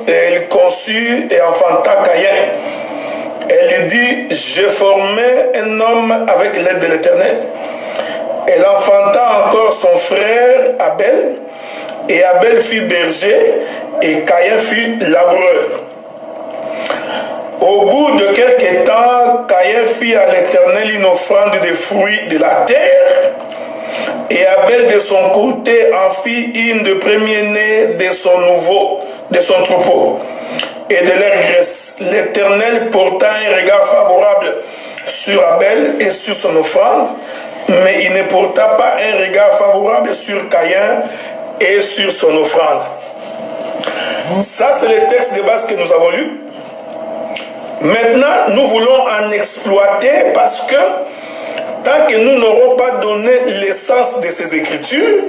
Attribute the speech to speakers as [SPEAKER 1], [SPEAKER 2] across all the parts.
[SPEAKER 1] Elle conçut et enfanta Caïn. Elle dit, je formais un homme avec l'aide de l'Éternel. Elle enfanta encore son frère Abel, et Abel fut berger, et Caïn fut laboureur. Au bout de quelque temps, Caïn fit à l'Éternel une offrande des fruits de la terre, et Abel de son côté en fit une de premier-né de son troupeau, et de leur graisse. L'Éternel porta un regard favorable sur Abel et sur son offrande, mais il ne porta pas un regard favorable sur Caïn et sur son offrande. Ça, c'est le texte de base que nous avons lu. Maintenant, nous voulons en exploiter parce que tant que nous n'aurons pas donné l'essence de ces Écritures,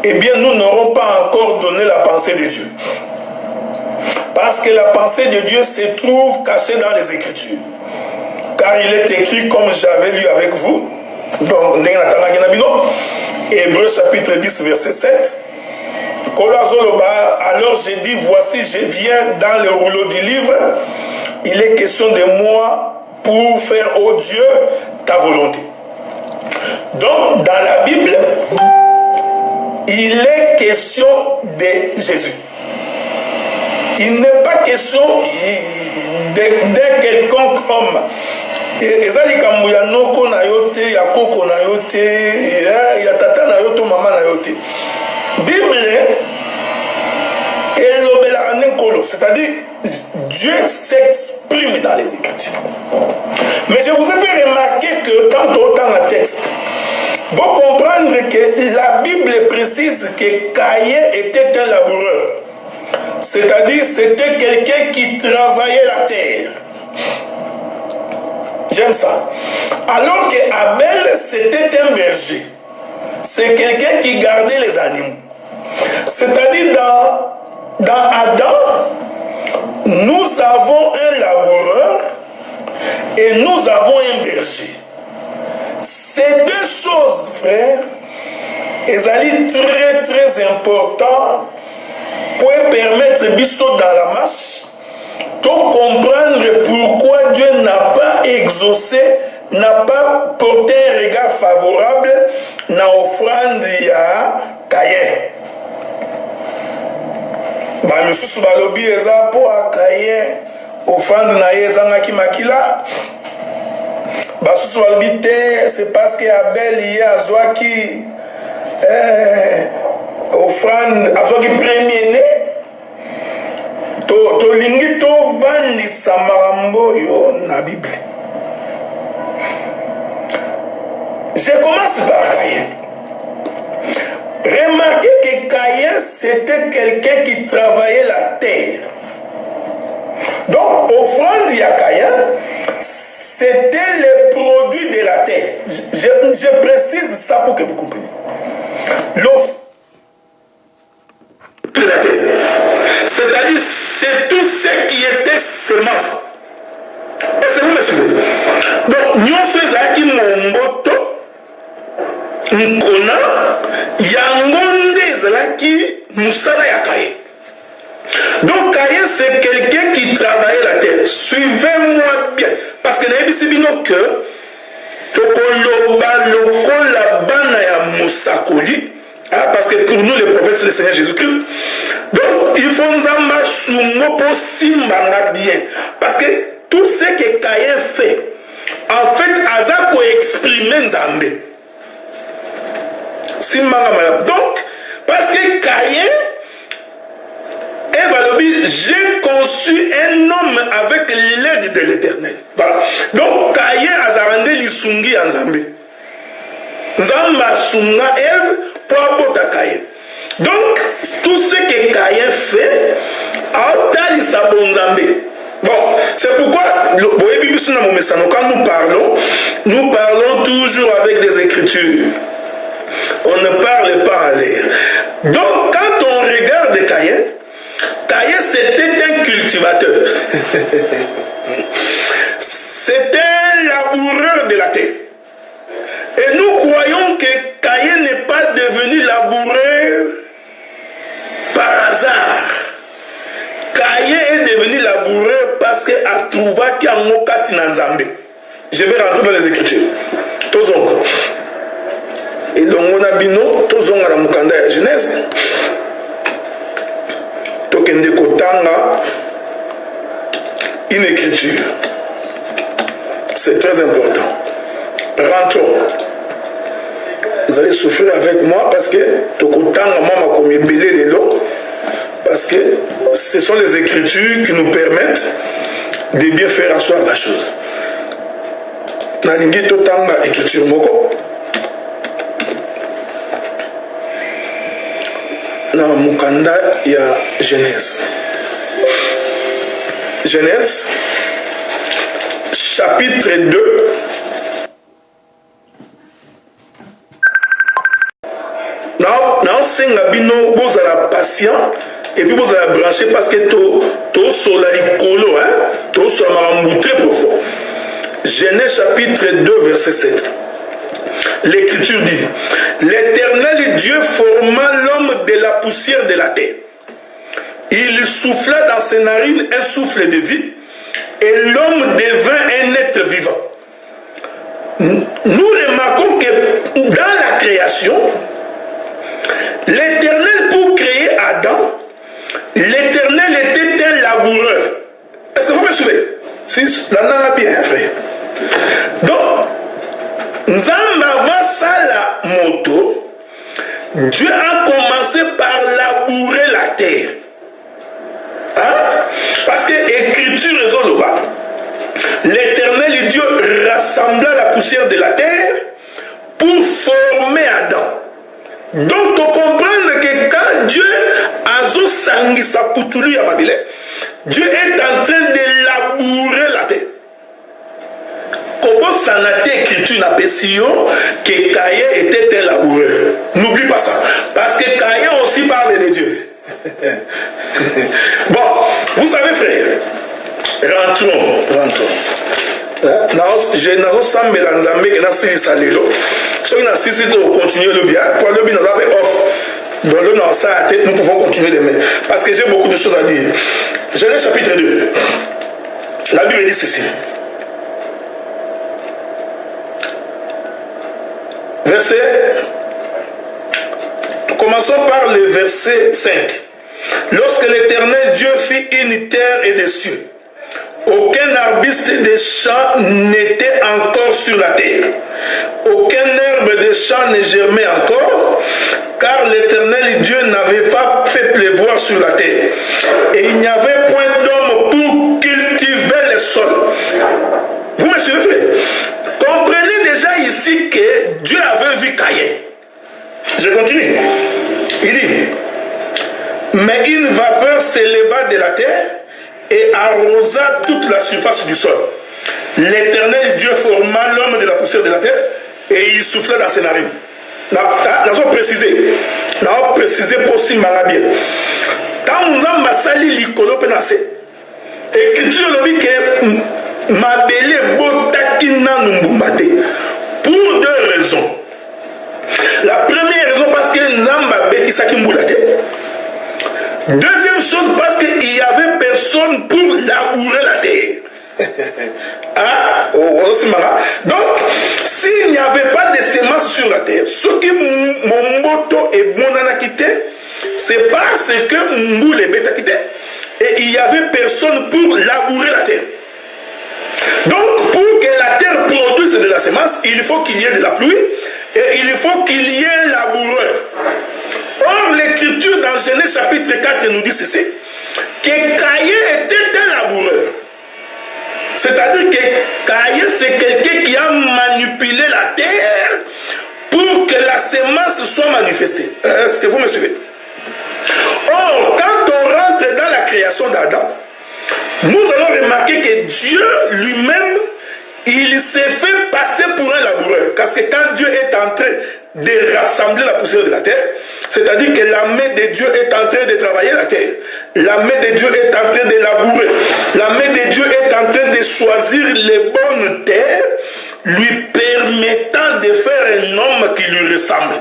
[SPEAKER 1] eh bien, nous n'aurons pas encore donné la pensée de Dieu. Parce que la pensée de Dieu se trouve cachée dans les Écritures. Car il est écrit, comme j'avais lu avec vous, donc, Hébreux chapitre 10, verset 7. Alors j'ai dit, voici, je viens dans le rouleau du livre. Il est question de moi pour faire, ô Dieu, ta volonté. Donc, dans la Bible, il est question de Jésus. Il n'est pas question d'un quelconque homme. Ezali kamuya noko na yote, ya koko na yote, ya tata na yote, mama na yote. Bible, c'est-à-dire Dieu s'exprime dans les Écritures. Mais je vous ai fait remarquer que quand on entend un texte, vous comprendre que la Bible précise que Caïn était un laboureur. C'est-à-dire c'était quelqu'un qui travaillait la terre. J'aime ça. Alors que Abel, c'était un berger. C'est quelqu'un qui gardait les animaux. C'est-à-dire dans Adam, nous avons un laboureur et nous avons un berger. Ces deux choses, frères, elles sont très très importantes pour permettre biso dans la marche de comprendre pourquoi Dieu n'a pas exaucé, n'a pas porté un regard favorable dans l'offrande de Caïn. Bamisusu balobi eza po Caïn offrande na ye ezangaki makila. Basusu balobi te, c'est parce que Abel ye azwaki offrande, azwaki premier-né. Tolingi tovandisa makambo yo na Bible. Je commence par Caïn. Remarquez que Caïn, c'était quelqu'un qui travaillait la terre. Donc, offrande à Caïn, c'était le produit de la terre. Je précise ça pour que vous compreniez. L'offrande de la terre, c'est-à-dire, c'est tout ce qui était semence. Est-ce que vous me suivez? Donc, nous faisons qui Momboto, Nkona, Yangonde Zalaki, Moussala Yakaye. Donc, Caïn, c'est quelqu'un qui travaillait la terre. Suivez-moi bien. Parce que nous avons que parce que pour nous, les prophètes, c'est le Seigneur Jésus-Christ. Donc, il faut nous en bien. Parce que tout ce que Caïn fait, en fait, Azako exprime Nzambe. Donc, parce que Caïn, j'ai conçu un homme avec l'aide de l'Éternel. Voilà. Donc, Caïn a rendu l'Isungi en Zambé. Zamba Sunga Eve pour apporter Caïn. Donc, tout ce que Caïn fait, a Zambé. Bon, c'est pourquoi, quand nous parlons toujours avec des Écritures. On ne parle pas en l'air. Donc, quand on regarde Caïn, Caïn c'était un cultivateur. C'était un laboureur de la terre. Et nous croyons que Caïn n'est pas devenu laboureur par hasard. laboureur parce que a trouvé qu'il y a un kati na Nzambe. Je vais rentrer dans les Écritures. Tozongo. Et l'ongona bino, tozonga la mukanda ya Genèse. Tokende kotanga une écriture. C'est très important. Rentrons. Vous allez souffrir avec moi parce que tokotanga mama comme belé les lots. Parce que ce sont les Écritures qui nous permettent de bien faire asseoir la chose. Nalingi totanga écriture moko. Na mukanda ya Genèse. Genèse, chapitre 2. Non, senga bino bozala patient et puis bozala branché parce que to sola likolo, hein, to sola marambu très profond. Genèse chapitre 2 verset 7. L'écriture dit: l'Éternel Dieu forma l'homme de la poussière de la terre. Il souffla dans ses narines un souffle de vie, et l'homme devint un être vivant. Nous remarquons que dans la création, l'Éternel, pour créer Adam, l'Éternel était un laboureur. Est-ce que vous me suivez? Si, là, là, bien, frère. Donc, Nzamba Sala moto, Dieu a commencé par labourer la terre. Hein? Parce que l'écriture raison le bas. L'Éternel Dieu rassembla la poussière de la terre pour former Adam. Donc, on comprend que quand Dieu a sangi sa putulu ya mabile, Dieu est en train de labourer la terre. Comment ça n'a été écrit na Pession que Caïn était un laboureur? N'oublie pas ça. Parce que Caïn aussi parle de Dieu. Bon, vous savez, frère, rentrons. Je n'ai pas sans mélanger que nous salilo. Si nous avons continué le bien, pour le bien nous avons off. Dans le nom ça à tête, nous pouvons continuer demain. Parce que j'ai beaucoup de choses à dire. Genèse chapitre 2. La Bible dit ceci. Commençons par le verset 5. Lorsque l'Éternel Dieu fit une terre et des cieux, aucun arbuste des champs n'était encore sur la terre. Aucun herbe des champs ne germait encore, car l'Éternel Dieu n'avait pas fait pleuvoir sur la terre. Et il n'y avait point d'homme pour cultiver le sol. Vous me suivez, frère? Comprenez déjà ici que Dieu avait vu Caïn. Je continue. Il dit: mais une vapeur s'éleva de la terre et arrosa toute la surface du sol. L'Éternel Dieu forma l'homme de la poussière de la terre et il souffla dans ses narines. Nous avons précisé pour si bien. Quand nous avons sali l'icolo penasé, écriture le dit que ma belle botakina numbumbate. Pour deux raisons. La première raison parce que Nzamba betisaki mbulate. Deuxième chose parce qu'il n'y avait personne pour labourer la terre. Ah, donc, s'il n'y avait pas de semences sur la terre, ce qui mon moto est bon à quitter, c'est parce que Mboule est quitté et il n'y avait personne pour labourer la terre. Donc, pour que la terre produise de la semence, il faut qu'il y ait de la pluie et il faut qu'il y ait un laboureur. Or, l'écriture dans Genèse chapitre 4 nous dit ceci, que Caïn était un laboureur. C'est-à-dire que Caïn, c'est quelqu'un qui a manipulé la terre pour que la semence soit manifestée. Est-ce que vous me suivez? Or, quand on rentre dans la création d'Adam, nous allons remarquer que Dieu lui-même, il s'est fait passer pour un laboureur. Parce que quand Dieu est en train de rassembler la poussière de la terre, c'est-à-dire que la main de Dieu est en train de travailler la terre. La main de Dieu est en train de labourer. La main de Dieu est en train de choisir les bonnes terres, lui permettant de faire un homme qui lui ressemble.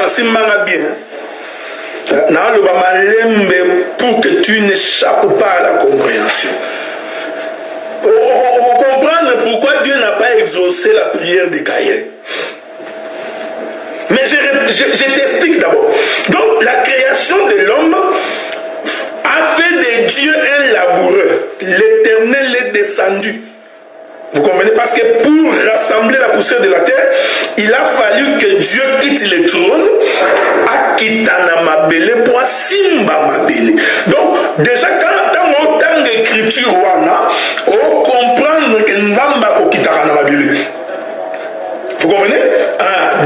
[SPEAKER 1] Simbanga bien. Pour que tu n'échappes pas à la compréhension. On comprend pourquoi Dieu n'a pas exaucé la prière de Caïn. Mais je t'explique d'abord. Donc, la création de l'homme a fait de Dieu un laboureur. L'Éternel est descendu. Vous comprenez? Parce que pour rassembler la poussière de la terre, il a fallu que Dieu quitte le trône, à Kitana Mabele pour Simba Mabele. Donc, déjà, quand on entend l'écriture, on comprend que Nzamba Kokitana Mabele. Vous comprenez?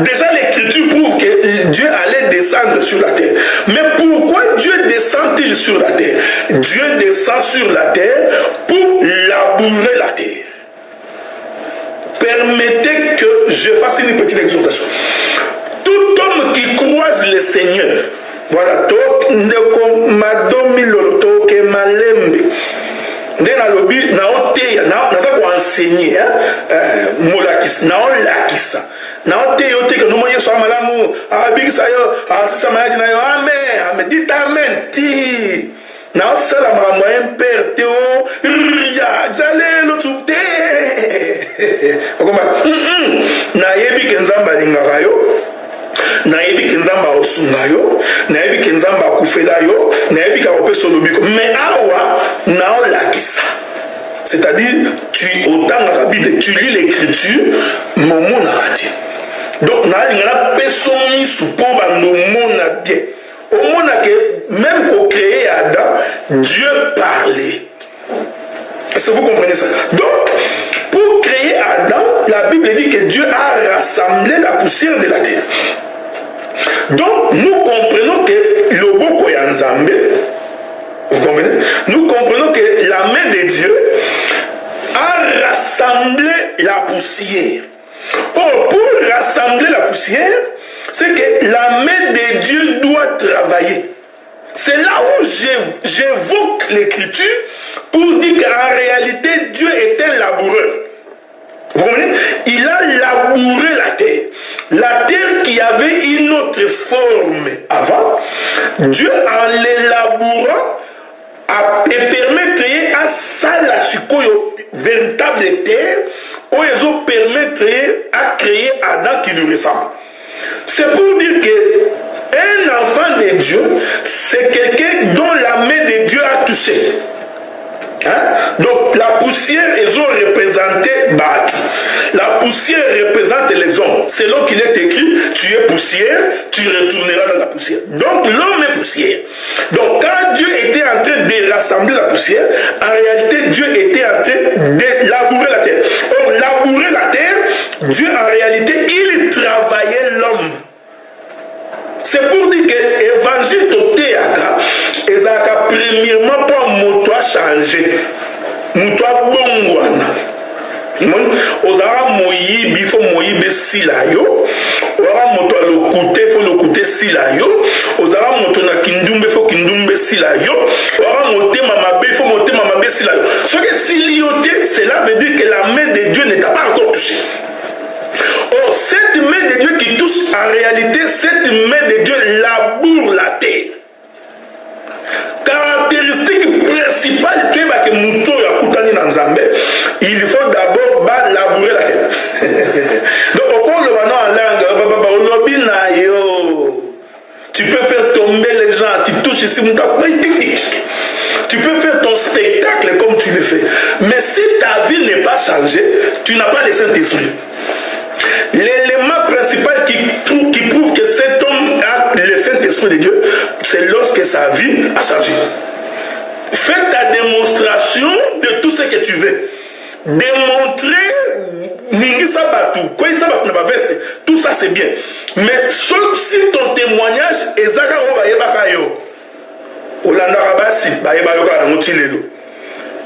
[SPEAKER 1] Déjà, l'écriture prouve que Dieu allait descendre sur la terre. Mais pourquoi Dieu descend-il sur la terre? Dieu descend sur la terre pour labourer la terre. Permettez que je fasse une petite exhortation. Tout homme qui croise le Seigneur, voilà, enseigner dites amen. Na sala makambo imperte o ria jalelo tute okoma na yebi kenzamba lingaka yo na yebi kenzamba osunga yo na yebi kenzamba akufela yo na yebi ka opesa lobiko mais awa na olakisa. C'est-à-dire tu autant la Bible tu lis l'écriture momo na rati donc na lingana pesomi supo ba no mona bien. Au monde que même qu'on créé Adam, Dieu parlait. Est-ce que vous comprenez ça? Donc, pour créer Adam, la Bible dit que Dieu a rassemblé la poussière de la terre. Donc, nous comprenons que le Boko Yanzambe, vous comprenez? Nous comprenons que la main de Dieu a rassemblé la poussière. Oh, pour rassembler la poussière, c'est que la main de Dieu doit travailler. C'est là où j'évoque l'écriture pour dire qu'en réalité, Dieu est un laboureur. Vous comprenez? Il a labouré la terre. La terre qui avait une autre forme avant, Dieu en l'élabourant et permettrait à ça la véritable terre où ils ont permettrait à créer Adam qui lui ressemble. C'est pour dire que un enfant de Dieu, c'est quelqu'un dont la main de Dieu a touché. Donc la poussière, ils ont représenté Batu. La poussière représente les hommes. C'est là qu'il est écrit, tu es poussière, tu retourneras dans la poussière. Donc l'homme est poussière. Donc quand Dieu était en train de rassembler la poussière, en réalité Dieu était en train de labourer la terre. Or labourer la terre, Dieu en réalité, il travaillait l'homme. C'est pour dire que l'évangile de Théaka, ils ont premièrement pour moto changer. Moto bongwana. Ozara moyibi, il faut moyibe silayo. Ozara moto il faut le côté silayo. Ozara moto na kindumbe, il faut kindumbe silayo. Ozara moté mamabe, il faut moté mamabe silayo. Ce que silioté, cela veut dire que la main de Dieu ne t'a pas encore touché. Or, cette main de Dieu qui touche, en réalité, cette main de Dieu laboure la terre. Caractéristique principale, il faut d'abord labourer la terre. Donc, pourquoi le maintenant en langue, tu peux faire tomber les gens, tu touches ici, tu peux faire ton spectacle comme tu le fais. Mais si ta vie n'est pas changée, tu n'as pas le Saint-Esprit. L'élément principal qui prouve que cet homme a le Saint-Esprit de Dieu, c'est lorsque sa vie a changé. Fais ta démonstration de tout ce que tu veux. Démontrer tout ça c'est bien. Mais sauf si ton témoignage est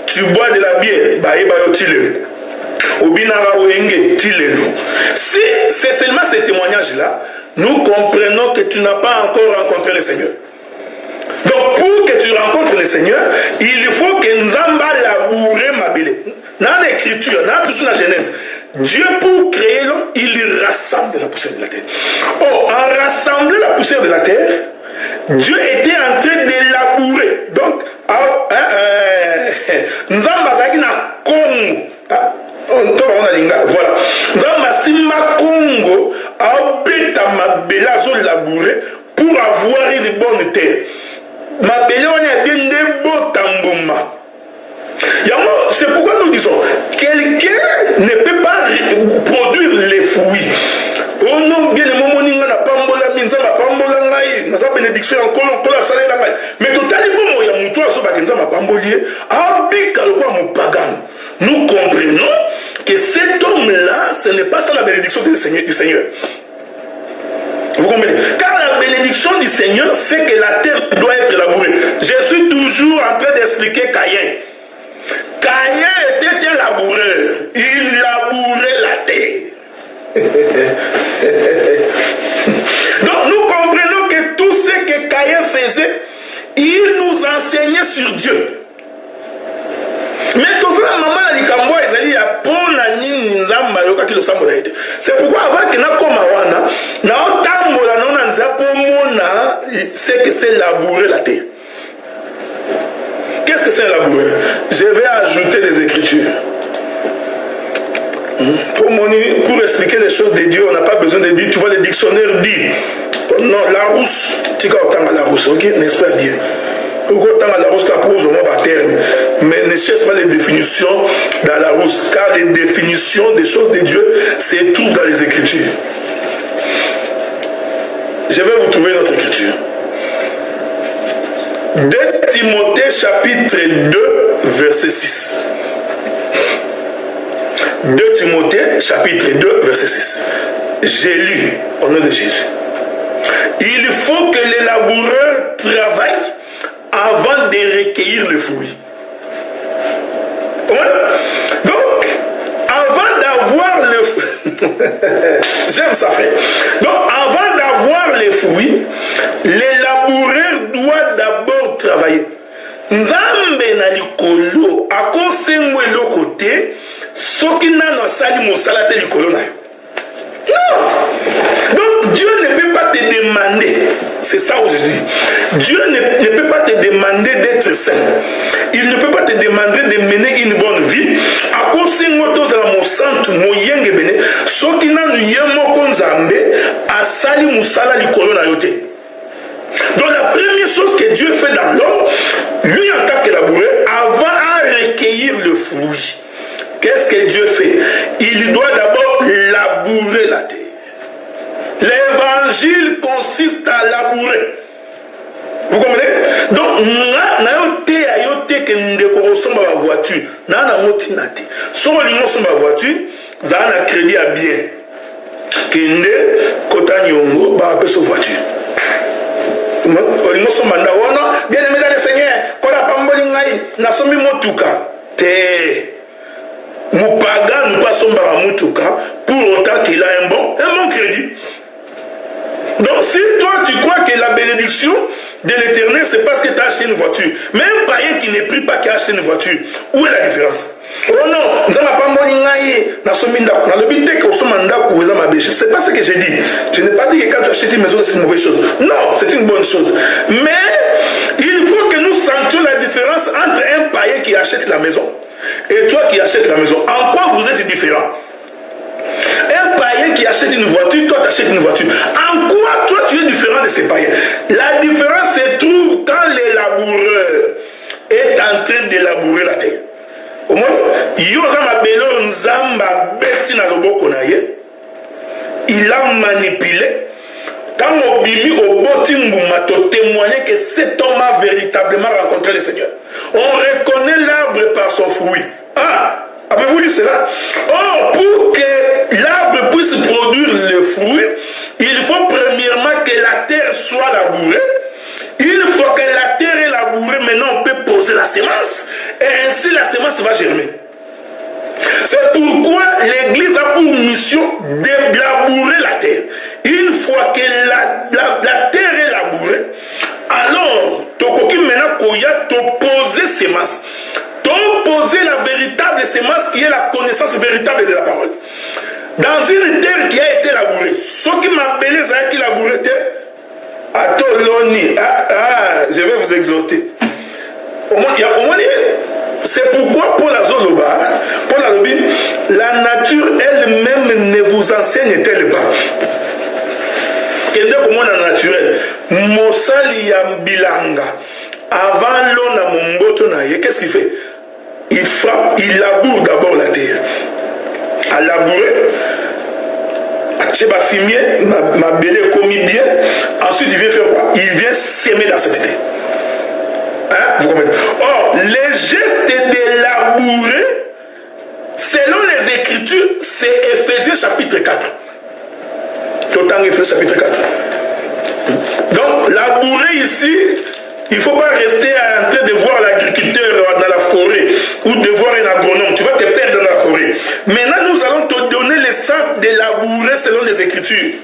[SPEAKER 1] tu bois de la bière, si c'est seulement ce témoignage-là, nous comprenons que tu n'as pas encore rencontré le Seigneur. Donc pour que tu rencontres le Seigneur, il faut que Nzamba laboure ma belle. Dans l'écriture, dans la Genèse, Dieu pour créer l'homme, il rassemble la poussière de la terre. Oh, en rassembler la poussière de la terre, Dieu était en train de labourer. Donc, nous avons na Congo. Voilà. Nzamba simba Congo a beta mabela zo labourer pour avoir une bonne terre. Mabela on a bien de beaux tamboma. C'est pourquoi nous disons quelqu'un ne peut pas produire les fruits. Oh non, bien le moment où on a pambola binzama pambola ngai, na sa bénédiction encore pour la salaire ngai. Mais totalement bon ya muto aso ba binzama pambolier, abika le quoi mon pagan. Nous comprenons que cet homme-là, ce n'est pas ça la bénédiction du Seigneur. Vous comprenez? Car la bénédiction du Seigneur, c'est que la terre doit être labourée. Je suis toujours en train d'expliquer Caïn. Caïn était un laboureur. Il labourait la terre. Donc nous comprenons que tout ce que Caïn faisait, il nous enseignait sur Dieu. Mais tout ça, maman a dit c'est pourquoi avant que nous c'est que c'est labourer la terre. Qu'est-ce que c'est labourer? Je vais ajouter les Écritures. Pour expliquer les choses de Dieu, on n'a pas besoin de dire, tu vois, le dictionnaire dit, non, Larousse, tu vois, Larousse, ok, n'est-ce pas bien? Mais ne cherche pas les définitions dans la rousse, car les définitions des choses de Dieu se trouvent dans les Écritures. Je vais vous trouver notre Écriture. 2 Timothée chapitre 2 verset 6. 2 Timothée chapitre 2 verset 6. J'ai lu au nom de Jésus. Il faut que les laboureurs travaillent avant de recueillir le fruit. Voilà. Donc, avant d'avoir le fruit, j'aime ça frère. Donc, avant d'avoir les fruits, les laboureurs doivent d'abord travailler. Nzambe na likolo akosengwe le côté soki nano asali mosala te likolo na yo. Non. Donc Dieu ne peut pas te demander, c'est ça où je dis, Dieu ne peut pas te demander d'être saint. Il ne peut pas te demander de mener une bonne vie. A konsengo tozala mosantu moyenge bene soki nanu yemoko nzambe asali musala likolo na yo te. Donc la première chose que Dieu fait dans l'homme, lui en tant que laboureur, avant à recueillir le fruit, qu'est-ce que Dieu fait? Il doit d'abord labourer la terre. L'évangile consiste à labourer. Vous comprenez? Donc, na que nous sommes à la voiture. Na motinati. Si on a voiture, ça a un crédit à bien. Kende kota nyongo ba peso voiture. Bien aimé dans le Seigneur, quand la pamboli ngai na somi motuka te. Moupaga nous passons par la motuka pour autant qu'il a un bon crédit. Donc si toi tu crois que la bénédiction de l'Éternel c'est parce que tu as acheté une voiture, mais un païen qui n'est plus pas qui a acheté une voiture, où est la différence? Oh non, nous avons pas c'est pas ce que j'ai dit. Je n'ai pas dit que quand tu achètes une maison c'est une mauvaise chose. Non, c'est une bonne chose. Mais il faut que nous sentions la différence entre un païen qui achète la maison et toi qui achètes la maison. En quoi vous êtes différents? Un païen qui achète une voiture, toi tu achètes une voiture. En quoi toi tu es différent de ces païens? La différence se trouve quand le laboureur est en train de labourer la terre. Au moins, il a manipulé. Quand Mobimi au Botimbuma te témoignait que cet homme a véritablement rencontré le Seigneur. On reconnaît l'arbre par son fruit. Ah, avez-vous lu cela? Oh, pour que l'arbre puisse produire le fruit, il faut premièrement que la terre soit labourée. Une fois que la terre est labourée, maintenant on peut poser la semence. Et ainsi la semence va germer. C'est pourquoi l'Église a pour mission de labourer la terre. Une fois que la terre est labourée, alors, Tokoki maintenant Koya t'opposer semence. T'opposer la véritable semence qui est la connaissance véritable de la parole. dans une terre qui a été labourée. Ce qui m'a belé, c'est qui labouré terre. Je vais vous exhorter. C'est pourquoi Paul Azoloba, Paul Alobi, la nature elle-même ne vous enseigne-t-elle pas? Kende comme on naturel. Mosali Yambilanga. Avant l'on a mon boto naïe, qu'est-ce qu'il fait? Il frappe, il laboure d'abord la terre. À labourer, à tcheba fumier, ma belé commis bien. Ensuite, il vient faire quoi? Il vient s'aimer dans cette terre. Hein? Vous comprenez? Or, les gestes de labourer, selon les Écritures, c'est Éphésiens chapitre 4. Autant Éphésiens chapitre 4. Donc, labourer ici, il ne faut pas rester en train de voir l'agriculteur dans la forêt ou de voir un agronome. Tu vas te perdre dans la forêt. Maintenant, nous allons te donner le sens de labourer selon les Écritures.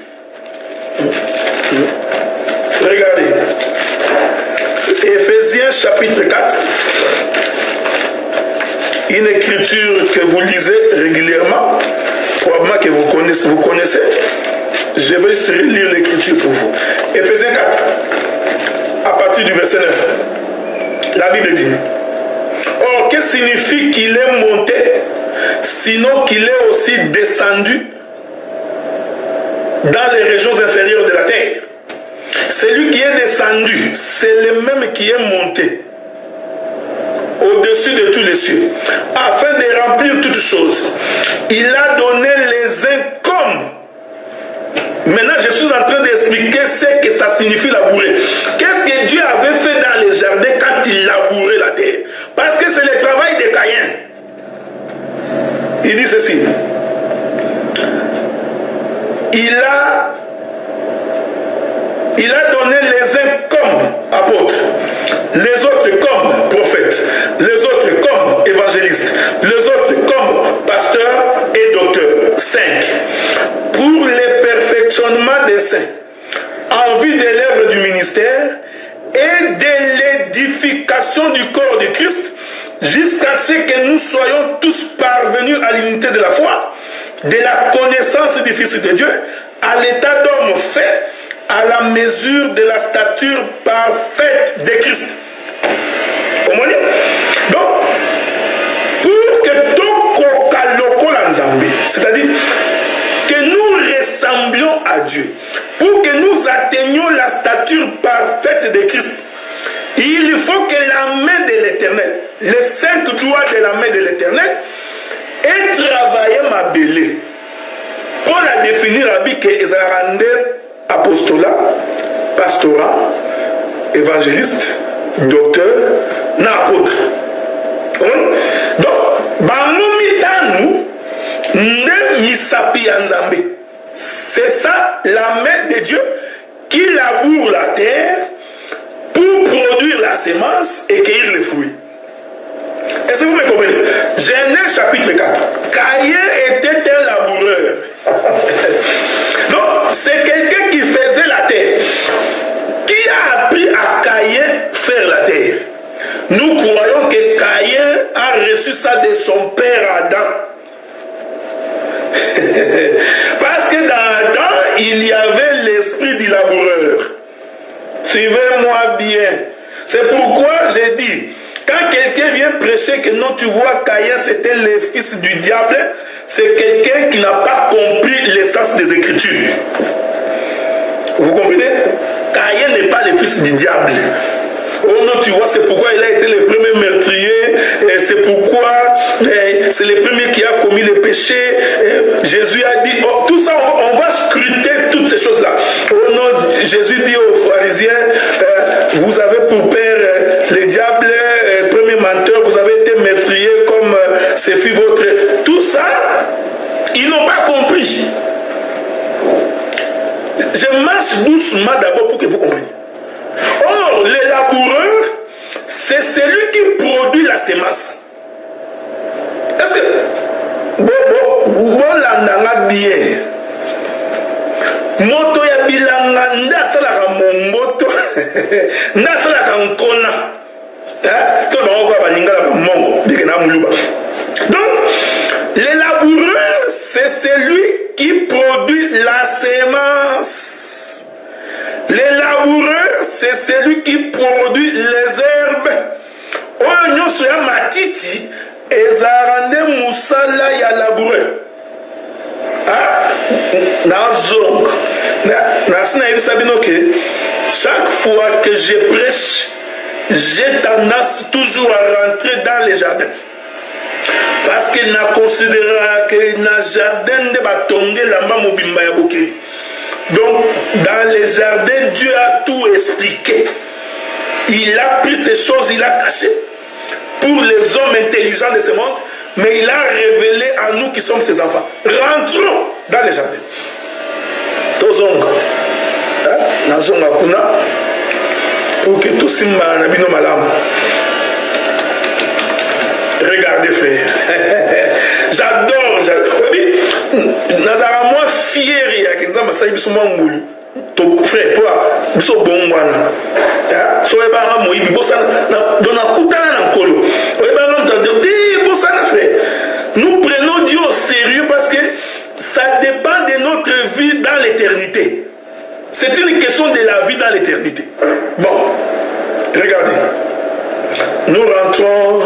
[SPEAKER 1] Regardez. Éphésiens chapitre 4. Une écriture que vous lisez régulièrement. Probablement que vous connaissez. Je vais lire l'écriture pour vous. Éphésiens 4. À partir du verset 9, la Bible dit: or, que signifie qu'il est monté, sinon qu'il est aussi descendu dans les régions inférieures de la terre? Celui qui est descendu, c'est le même qui est monté au-dessus de tous les cieux, afin de remplir toutes choses. Il a donné les uns comme. Maintenant, je suis en train d'expliquer ce que ça signifie labourer. Qu'est-ce que Dieu avait fait dans les jardins quand il labourait la terre? Parce que c'est le travail de Caïn. Il dit ceci. Il a donné les uns comme apôtres, les autres comme prophètes, les autres comme évangélistes, les autres comme pasteurs et docteurs. 5. Pour le perfectionnement des saints, en vue de l'œuvre du ministère et de l'édification du corps de Christ, jusqu'à ce que nous soyons tous parvenus à l'unité de la foi, de la connaissance du Fils de Dieu, à l'état d'homme fait, à la mesure de la stature parfaite de Christ. Comment dire? Donc, pour que ton kokaloko l'anzambi, c'est-à-dire que nous ressemblions à Dieu, pour que nous atteignions la stature parfaite de Christ, il faut que la main de l'Éternel, les 5 doigts de la main de l'Éternel, aient travaillé ma belée. Pour la définir, Rabbi, que ils ont rendu apostolat, pastorat, évangéliste, docteur, n'apôtre. Donc, c'est ça la main de Dieu qui laboure la terre pour produire la semence et cueillir les fruits. Est-ce que vous me comprenez? Genèse chapitre 4. Caïn était un laboureur. Donc, c'est quelqu'un qui faisait la terre. Qui a appris à Caïn faire la terre? Nous croyons que Caïn a reçu ça de son père Adam. Parce que dans Adam, il y avait l'esprit du laboureur. Suivez-moi bien. C'est pourquoi j'ai dit, quand quelqu'un vient prêcher que non, tu vois, Caïn c'était le fils du diable, c'est quelqu'un qui n'a pas compris l'essence des Écritures. Vous comprenez? Caïn n'est pas le fils du diable. Oh non, tu vois, c'est pourquoi il a été le premier meurtrier, c'est pourquoi c'est le premier qui a commis le péché. Jésus a dit, oh, tout ça, on va scruter toutes ces choses-là. Oh non, Jésus dit aux pharisiens, vous avez pour père le diable, premier menteur, vous avez été meurtrier comme ce fut votre... Tout ça, ils n'ont pas compris. Je marche doucement d'abord pour que vous compreniez. Or, le laboureur, c'est celui qui produit la semence. Est-ce que... Bon, l'andanga bien. Moto ya bilanga, nda salaka mongoto, nda salaka nkona. Donc, les laboureurs, c'est celui qui produit la sémence. Le laboureur, c'est celui qui produit les herbes. Oyo nyonso ya matiti ezala nde musala ya laboureur. Chaque fois que je prêche, j'ai tendance toujours à rentrer dans les jardins. Parce qu'il n'a considéré qu'il n'a jardin de batongue lamba mobimba ya bokeli. Donc, dans les jardins, Dieu a tout expliqué. Il a pris ces choses, il a caché pour les hommes intelligents de ce monde, mais il a révélé à nous qui sommes ses enfants. Rentrons dans les jardins. Tozonga. Nazonga kuna pour que tout simba nabino malam. Regardez frère. J'adore. Nazara moi fier ya kinza masai biso mangulu. To frère toi biso bongwana. So eba mo ibi bosana dona kutana na nkolo. Eba ngam tande bosana frère. Nous prenons Dieu au sérieux parce que ça dépend de notre vie dans l'éternité. C'est une question de la vie dans l'éternité. Bon, regardez. Nous rentrons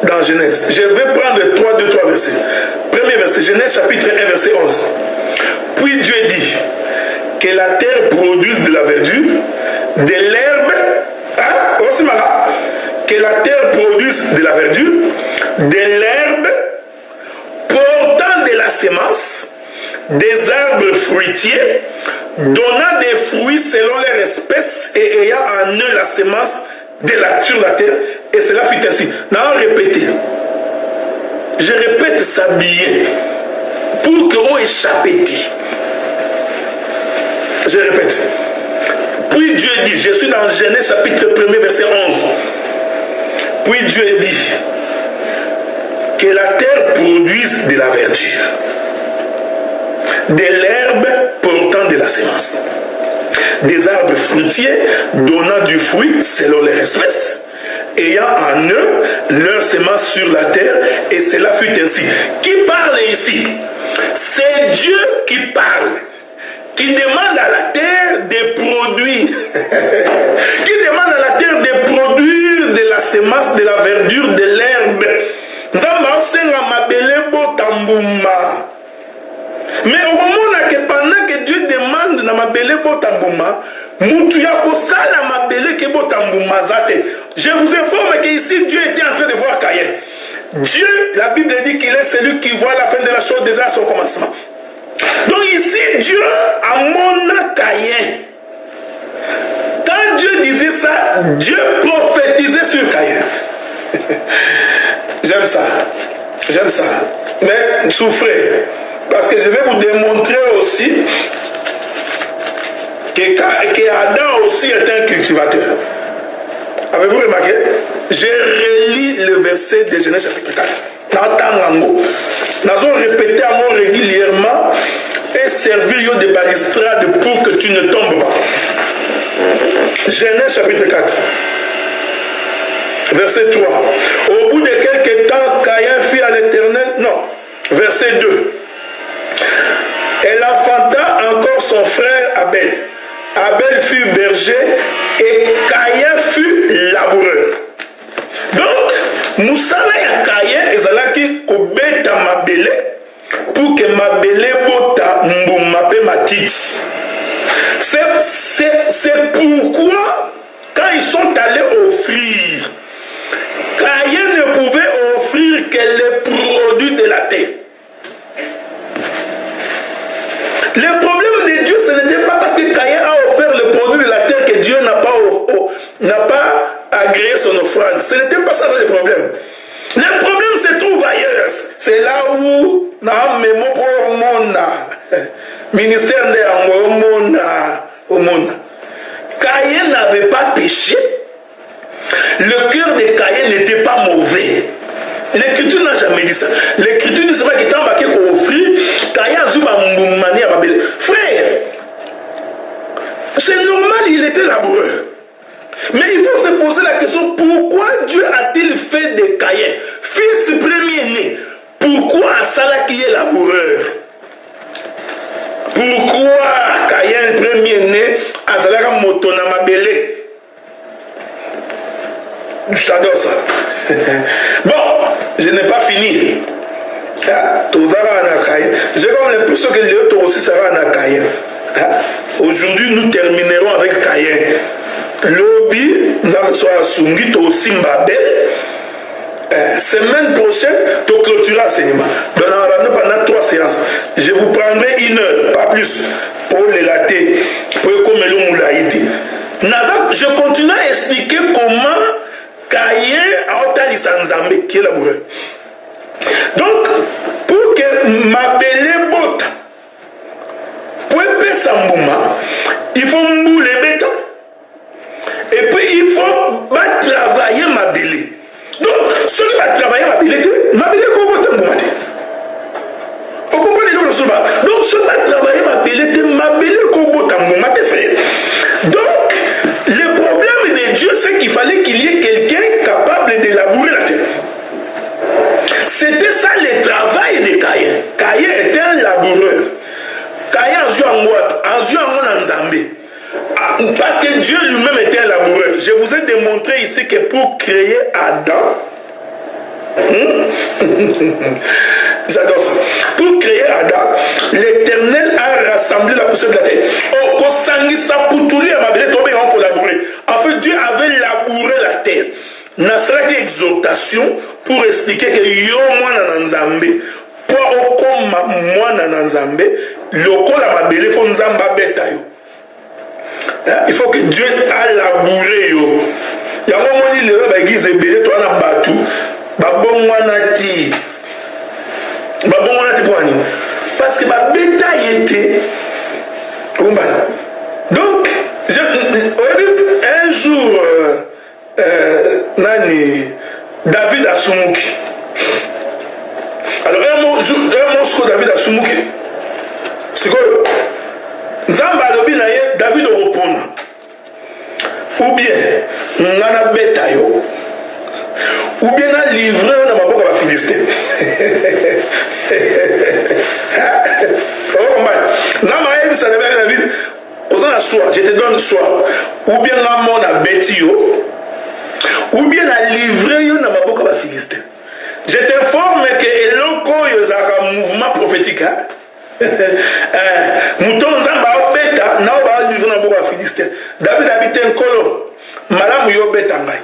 [SPEAKER 1] dans Genèse. Je vais prendre 2-3 versets. Premier verset, Genèse chapitre 1, verset 11. Puis Dieu dit que la terre produise de la verdure, de l'herbe, aussi malin, que la terre produise de la verdure, de l'herbe, portant de la sémence, des arbres fruitiers, donnant des fruits selon leur espèce et ayant en eux la sémence sur la terre. Et cela fut ainsi. Non, répétez. Je répète ça bien pour que vous échappez. Je répète. Puis Dieu dit, je suis dans Genèse chapitre 1 verset 11. Puis Dieu dit que la terre produise de la verdure, de l'herbe portant de la sémence, des arbres fruitiers donnant du fruit selon leur espèce, ayant en eux leur semence sur la terre, et cela fut ainsi. Qui parle ici? C'est Dieu qui parle, qui demande à la terre de produire, qui demande à la terre de produire de la semence, de la verdure, de l'herbe. Mais au moment que pendant que Dieu demande na mabele botambuma, mutu ya kosala mabele ke botambuma zate. Je vous informe que ici Dieu était en train de voir Caïn. Dieu, la Bible dit qu'il est celui qui voit la fin de la chose déjà à son commencement. Donc ici Dieu a mon Caïn. Quand Dieu disait ça, Dieu prophétisait sur Caïn. J'aime ça. J'aime ça. Mais souffrez. Parce que je vais vous démontrer aussi que Adam aussi est un cultivateur. Avez-vous remarqué? J'ai relis le verset de Genèse chapitre 4. Nous avons répété à moi régulièrement et servi de balustrade pour que tu ne tombes pas. Genèse chapitre 4. Verset 3. Au bout de quelques temps, Caïn fit à l'Éternel. Non. Verset 2. Elle enfanta encore son frère Abel. Abel fut berger et Caïn fut laboureur. Donc, Moussala et Caïn, ils allaient kobeta mabele pour que mabele bota mbumape matiti. C'est pourquoi, quand ils sont allés offrir, Caïn ne pouvait offrir que les produits de la terre. Le problème de Dieu, ce n'était pas parce que Caïn a offert le produit de la terre que Dieu n'a pas agréé son offrande. Ce n'était pas ça le problème. Le problème se trouve ailleurs. C'est là où, dans le ministère de Mona, Caïn n'avait pas péché. Le cœur de Caïn n'était pas mauvais. L'écriture n'a jamais dit ça. L'écriture dit ça qu'il t'a marqué qu'on offrit. Frère, c'est normal, il était laboureur. Mais il faut se poser la question, pourquoi Dieu a-t-il fait de Caïn, fils premier-né, Pourquoi Asala qui est laboureur? Pourquoi Caïn, premier-né, Azalaka Motona Mabele? J'adore ça. Bon, je n'ai pas fini. J'ai comme l'impression que les autres aussi sera en Caïn. Aujourd'hui, nous terminerons avec Caïn. Lobby, nous allons soit Sungi, aussi Mbabel. Semaine prochaine, tu clôtureras l'enseignement. Pendant 3 séances, je vous prendrai 1 heure, pas plus, pour les latter, pour comme le moulaïti. Je continue à expliquer comment Caïn a obtenu Sanzambe, qui est laboureur. Donc, pour que ma belle botte, pour que Sambouma, il faut mbouler béton. Et puis, il faut travailler ma belle. Donc, ceux qui vont travailler ma belle, comment tu vas. Vous comprenez le souvent. Donc, ceux qui vont travailler ma belle, comment tu vas, frère. Donc, le problème de Dieu, c'est qu'il fallait qu'il y ait quelqu'un capable de labourer la terre. C'était ça le travail de Caïn. Caïn était un laboureur. Caïn a joué en Zambé. Parce que Dieu lui-même était un laboureur. Je vous ai démontré ici que pour créer Adam, j'adore ça. Pour créer Adam, l'Éternel a rassemblé la poussière de la terre. En fait, Dieu avait labouré la terre. N'a pas exhortation pour expliquer que yo mwana nzambe po okoma mwana nzambe lokola mabele fo nzamba beta yo. Il faut que Dieu a labouré yo. Yango moni le ba église ebele to na batu babongwana ti poani parce que ba beta yete kumba. Donc un jour Nani David Asumuki. Alors un mot sur David Asumuki. C'est quoi? Zamba lobi na ye David Oropona. Ou bien Nana Betayo. Ou bien na livré na maboka ba Philistin. Oh man. Zamba ye ça devait David. Posant un choix, je te donne le choix. Ou bien na mona Betio. Ou bien à livrer yon na maboka ba Philistin. Je t'informe que eloko yo zaka mouvement prophétique. Mouton zamba beta na ba livrer na maboka ba Philistin. David habite un kolo. Malamu yo beta ngai.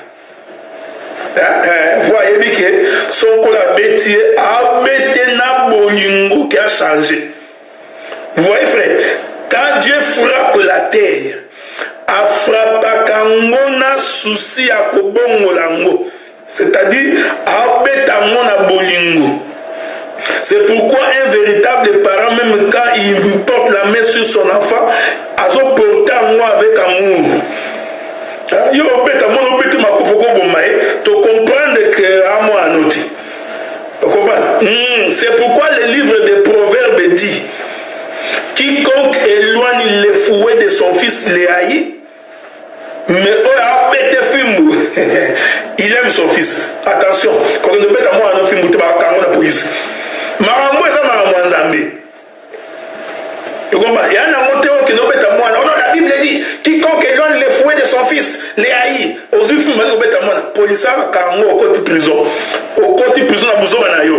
[SPEAKER 1] Voyez bien que son kola betier a bete na bolingo qui a changé. Vous voyez frère, quand Dieu frappe la terre, a frappé na souci à kobongolango, c'est-à-dire a betango na bolingo. C'est pourquoi un véritable parent, même quand il porte la main sur son enfant, a porté à moi avec amour. Yo betango beti makofoko bomae, to comprendre que à moi anoti. C'est pourquoi le livre des Proverbes dit: quiconque éloigne les fouets de son fils les haït. Mais il aime son fils. Attention, quand on bête à moi, on film la police. Marambo ça marambo nzambe. Tu comprends? Il y a un monté qui nous bête à moi. Non, la Bible dit quiconque éloigne les fouets de son fils les haït. Aux yeux film nous bête à moi. Police a kango au côté prison. Au côté prison à Bouzo Banayo.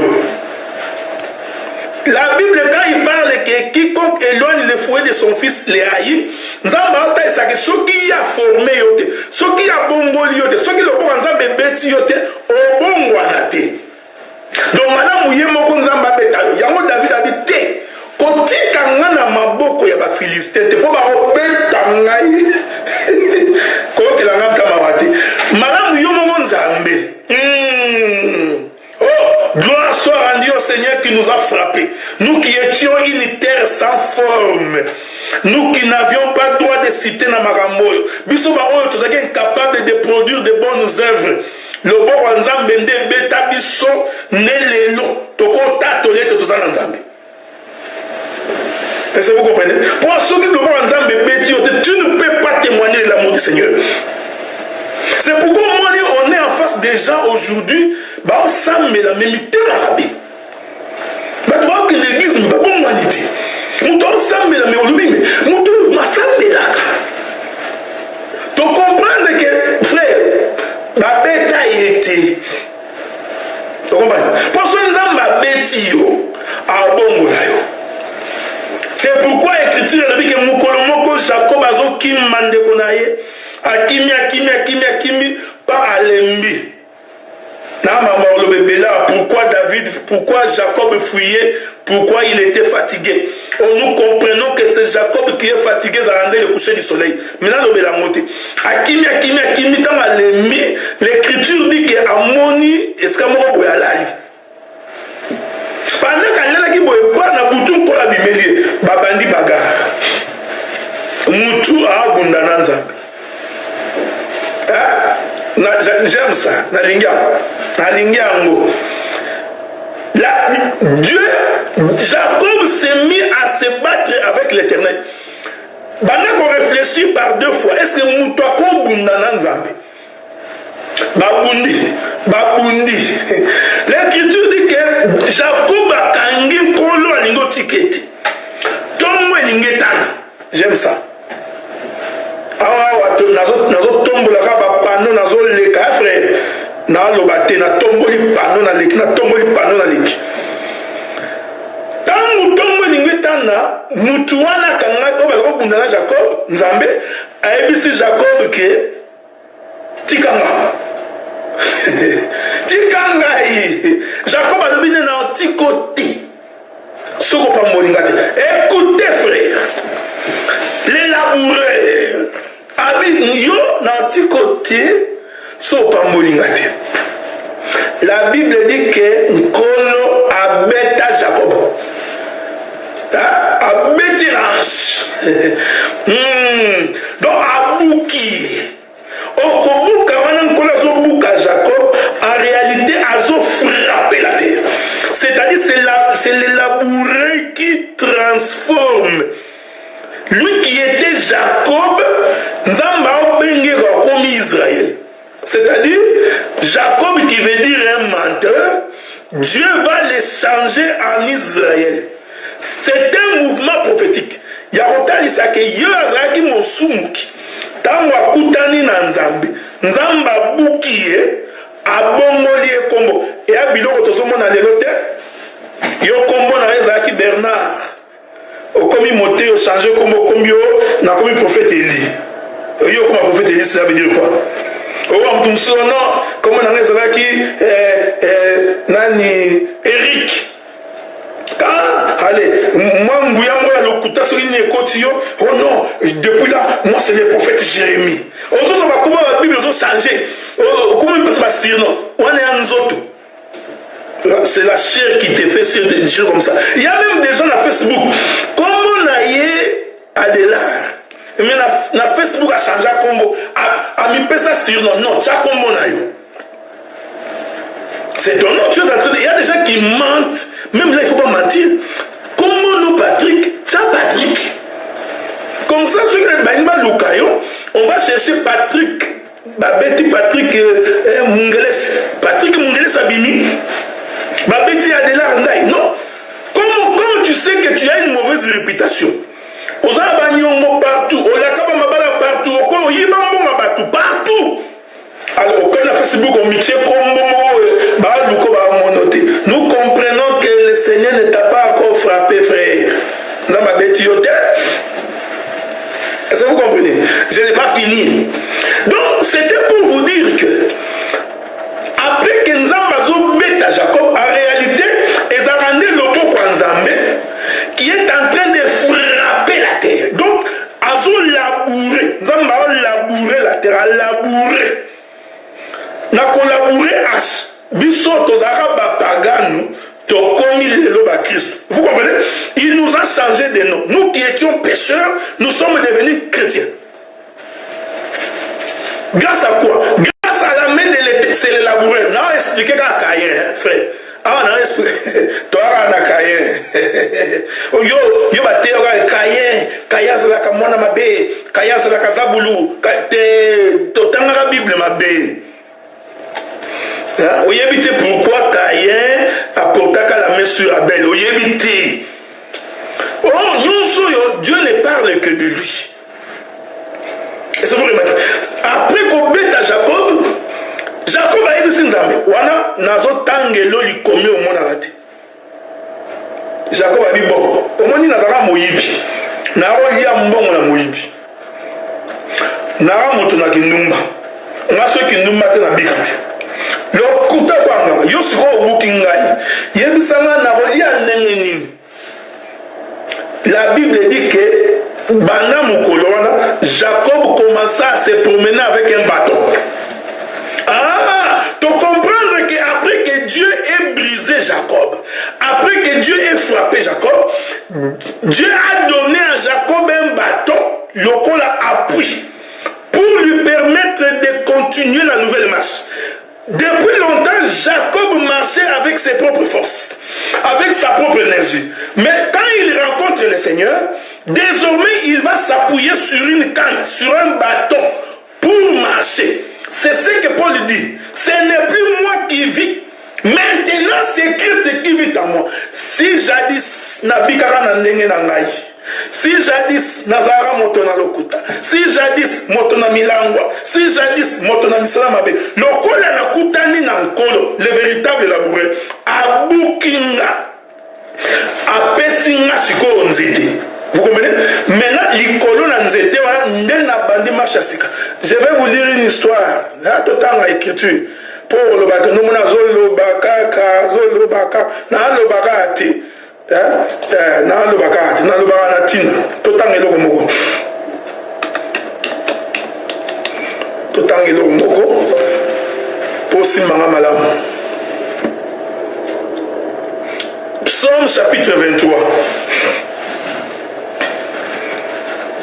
[SPEAKER 1] La Bible, quand il parle que quiconque éloigne le fouet de son fils les haït, Nzamba ta ça que ceux qui a formé yote, ceux qui a bongoli yote, ceux qui le bon Nzamba beti yote, au bongwanate. Donc madame mouye moko Nzamba beta yango David habité. Koti kangana maboko ya ba Philistin te po ba obeta ngai. Ko ke la ngam tamawate. Madame yo moko Nzambe. Oh, gloire soit rendue au Seigneur qui nous a frappés. Nous qui étions une terre sans forme. Nous qui n'avions pas droit de citer dans Maramoyo. Bisou Baroyo, tous incapables de produire de bonnes œuvres. Le bon Nzambe de beta biso nelelo. Toko tatolé tout ça dans Nzambe. Est-ce que vous comprenez? Pour ceux qui le bon Nzambe beti, tu ne peux pas témoigner de l'amour du Seigneur. C'est pourquoi on est en face des gens aujourd'hui, on s'en met la même thème à la vie. humanité. Nous devons s'amener mais nous devons s'amener là. Tu comprends que, frère, la bête a été. Tu comprends? Parce que nous avons bêti à Bongo. C'est pourquoi l'écriture dit que Moukolomoko Jacob a kim mande konaye, akimi, pas alembi. Pourquoi David, pourquoi Jacob fuyait, pourquoi il était fatigué. Nous comprenons que c'est Jacob qui est fatigué, ça rendait le coucher du soleil. Maintenant, nous allons monter. Akimi, dans alembi, l'écriture dit que Amoni, est-ce qu'Amoni est alali? Pendant qu'il y a un bouton pour la bimeli, babandi bagar. Moutou a bundananza. J'aime ça. Dieu, Jacob s'est mis à se battre avec l'Éternel. Pendant qu'on réfléchit par deux fois, est-ce que Moutou a bundananza? Babundi. L'écriture dit que Jacob a kangi kolo alingo tiketi. Tombo elingetana. J'aime ça. Awa nazo tombo la kaba pano nazo leka frère. Na lobate na tombo li pano na leki na tombo li pano na leki. Tangu tombo elingetana mutuana kanga oba ko bundana Jacob Nzambe aibisi Jacob ke tikanga. Tikangai Jacob a dominé dans anticoté. Écoutez frère, les laboureurs yo dans anticoté sopambolingate. La Bible dit que Nkolo abeta Jacob. Abeti ranch. Donc abouki. Jacob, en réalité, a frappé la terre. C'est-à-dire, c'est le laboureur qui transforme. Lui qui était Jacob, Nzamba comme Israël. C'est-à-dire, Jacob qui veut dire un menteur, Dieu va le changer en Israël. C'est un mouvement prophétique. Yarotali sake yo azaki mosumuki. Tango akutani na Nzambe. Nzamba bukiye abongoli ekombo. Et abiloko tozomona lelo te. Yo kombo na ezaki Bernard. Okomi moté yo changer kombo kombio na komi prophète Eli. Yo comme prophète Eli ça veut dire quoi? Owa mtumso non comme na ezaki nani Eric. Ah, allez, moi, oh non, depuis là, moi c'est le prophète Jérémie. Comment la Bible a changé? Comment il peut se dire non? On est en zoto. C'est la chair qui te fait sur des choses comme ça. Il y a même des gens à Facebook. Comment on a eu Adela? Mais na Facebook a changé combo. A mis ça sur non, non, tu as comment on a eu. C'est ton autre chose. Il y a des gens qui mentent. Même là, il ne faut pas mentir. Comment nous, Patrick? Tiens, Patrick. Comme ça, ceux qui on va chercher Patrick. Babeti Patrick Mungeles. Patrick Mungeles Abimi. Babeti Adela Andaï. Non. Comment tu sais que tu as une mauvaise réputation? On a bagnon partout. On a kabamba partout. On y a partout. Alors, au Facebook, on met nous comprenons que le Seigneur ne t'a pas encore frappé, frère. Est-ce que vous comprenez? Je n'ai pas fini. Donc, c'était pour vous dire que, après que Nzambazo bêta Jacob, en réalité, ils ont rendu le beau Nzambe qui est en train de frapper la terre. Donc, ils ont labouré. Nzamba a labouré la terre, a labouré. Na collaboré à biso tozaka bapagano tokomi lelo ba Christ. Vous comprenez? Il nous a changé de nom. Nous qui étions pécheurs, nous sommes devenus chrétiens. Grâce à quoi? Grâce à la main de l'Éternel. C'est le laboureur. Non, expliquez qu'à Caïn, frère. Ah, non, expliquez. Toi, on a Caïn. Yo, bate, Caïn, c'est la kamona mabe. Caïn, c'est la kazaboulou. Totanga la Bible mabe. Vous évitez pourquoi Caïn a porté la main sur Abel. Vous évitez. Oh, Dieu ne parle que de lui. Et c'est vous remarquez. Après qu'on bête à Jacob a dit Nzambe, wana nazo tangelo li komi au mona rati. Jacob a dit bon, au moni nazaka moyibi. Na ro ya mbongo na moyibi. Na ra moto na kinumba. Ngaso kinumba te na bikate. Lo kuta kwanga, yo siko obuki ngai. Yebisanga na ro ya ndenge nini. La Bible dit que Bana Moukolona, Jacob commença à se promener avec un bâton. Ah, tu comprends qu'après que Dieu ait brisé Jacob, après que Dieu ait frappé Jacob, Dieu a donné à Jacob un bâton, le col a appuyé, pour lui permettre de continuer la nouvelle marche. Depuis longtemps, Jacob marchait avec ses propres forces, avec sa propre énergie. Mais quand il rencontre le Seigneur, désormais il va s'appuyer sur une canne, sur un bâton, pour marcher. C'est ce que Paul dit. Ce n'est plus moi qui vis. Maintenant, c'est Christ qui vit en moi. Si jadis, Nabikara Nandenge Nangai. Si jadis, Nazara Motona Lokuta. Si jadis, Motona Milangwa. Si jadis, Motona Misalamabe. Lokola Nakutani Nankolo, le véritable laboureur. Abukinga. Apesinga Siko Nziti. Vous comprenez? Maintenant, l'icolo na nzete wa ndena bandi machasika. Je vais vous lire une histoire. Là, tout temps à écriture. Pour le bac, nous mona zolo baka, na lo baka ati. Na lo baka ati, na lo baka natina. Tout temps elo moko. Tout temps elo moko. Pour simanga malamu. Psaume chapitre 23.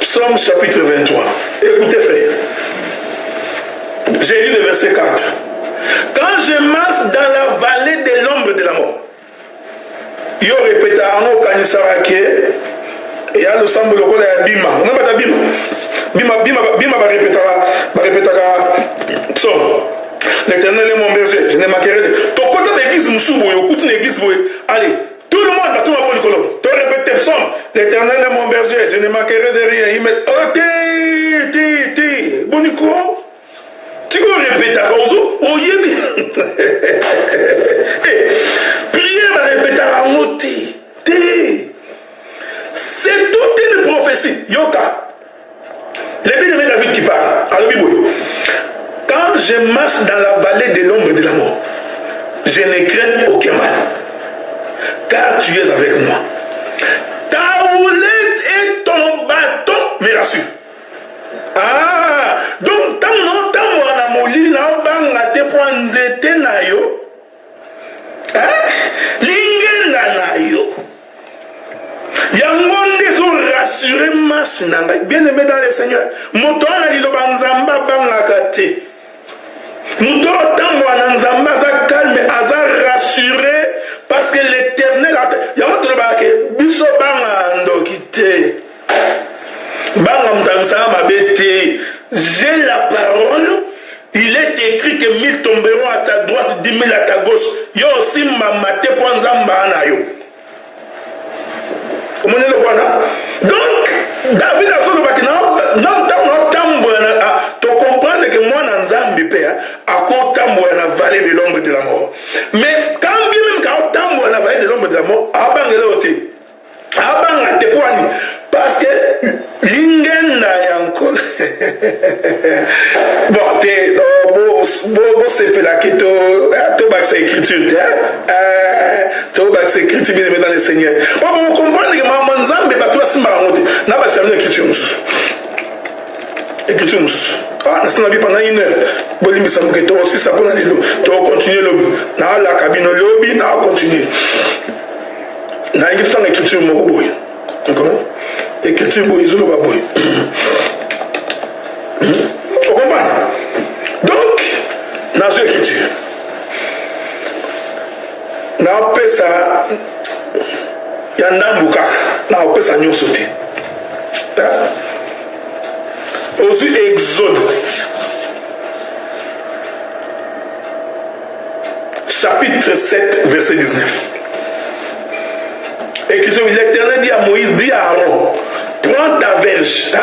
[SPEAKER 1] Psaume chapitre 23. Écoutez, frère. J'ai lu le verset 4. Quand je marche dans la vallée de l'ombre de la mort, yo répéta en kanisarake et ya le semble lokola ya bima. On n'a pas de bima va répéter psaume. L'Éternel est mon berger, je ne manquerai de. Ton côté de l'église Moussoubo, écoute une église, allez. Tout le monde va tout le monde. Tu répètes psaume. L'Éternel est mon berger, je ne manquerai de rien. Il met Bonico. Tu peux répéter à Gonzo. Oh, yébi. Prière va répéter à Moti. C'est toute une prophétie. Yoka. Les bien de David qui parle. Alors, Bibou. Quand je marche dans la vallée de l'ombre de la mort, je ne crains aucun mal. Car tu es avec moi. Ta houlette et ton bâton me rassurent. Ah, donc tant on a moli na banga te poinzete na yo. Lingenda na yo. Yangonde zo rassurer marche nanga. Bien aimé dans le Seigneur. Moto na lilo banzamba banga kate. Moto tango na nzamba za calme aza rassuré. Parce que l'Éternel a... Biso banga ndokite. Banga mtamsama mabete. J'ai la parole. Il est écrit que 1000 tomberont à ta droite, 10 000 à ta gauche. Yo aussi mamate poinzamba na yo. Comment est le quoi là? Donc, David a fait le bâtiment. Non, tu comprends que moi, dans Zambie, à quoi tambo dans la vallée de l'ombre de la mort. Mais quand bien même quand tambo dans la vallée de l'ombre de la mort, abang est l'auté. Abang te poigne. Parce que l'ingenda yanko. Bon, t'es c'est la keto. Tu vas c'est écriture. Tu vas c'est écriture bien dans le Seigneur. Bon, on comprend que maman Zambie va tout à simba monter. N'a pas c'est écriture. Écriture. Ah, nous sommes pendant une heure. Bon, il semble que toi aussi ça peut aller. Tu vas continuer le lobby. Dans la cabine lobby, on va continuer. Dans l'écriture, mon boy. D'accord? Écriture, boy, je ne vais pas boy. Vous comprenez? Donc, dans l'écriture, on appelle ça. Il y a un nambuka. On appelle ça nyosoti. Aux Exode, chapitre 7, verset 19. L'Éternel dit à Moïse, dit à Aaron, prends ta verge,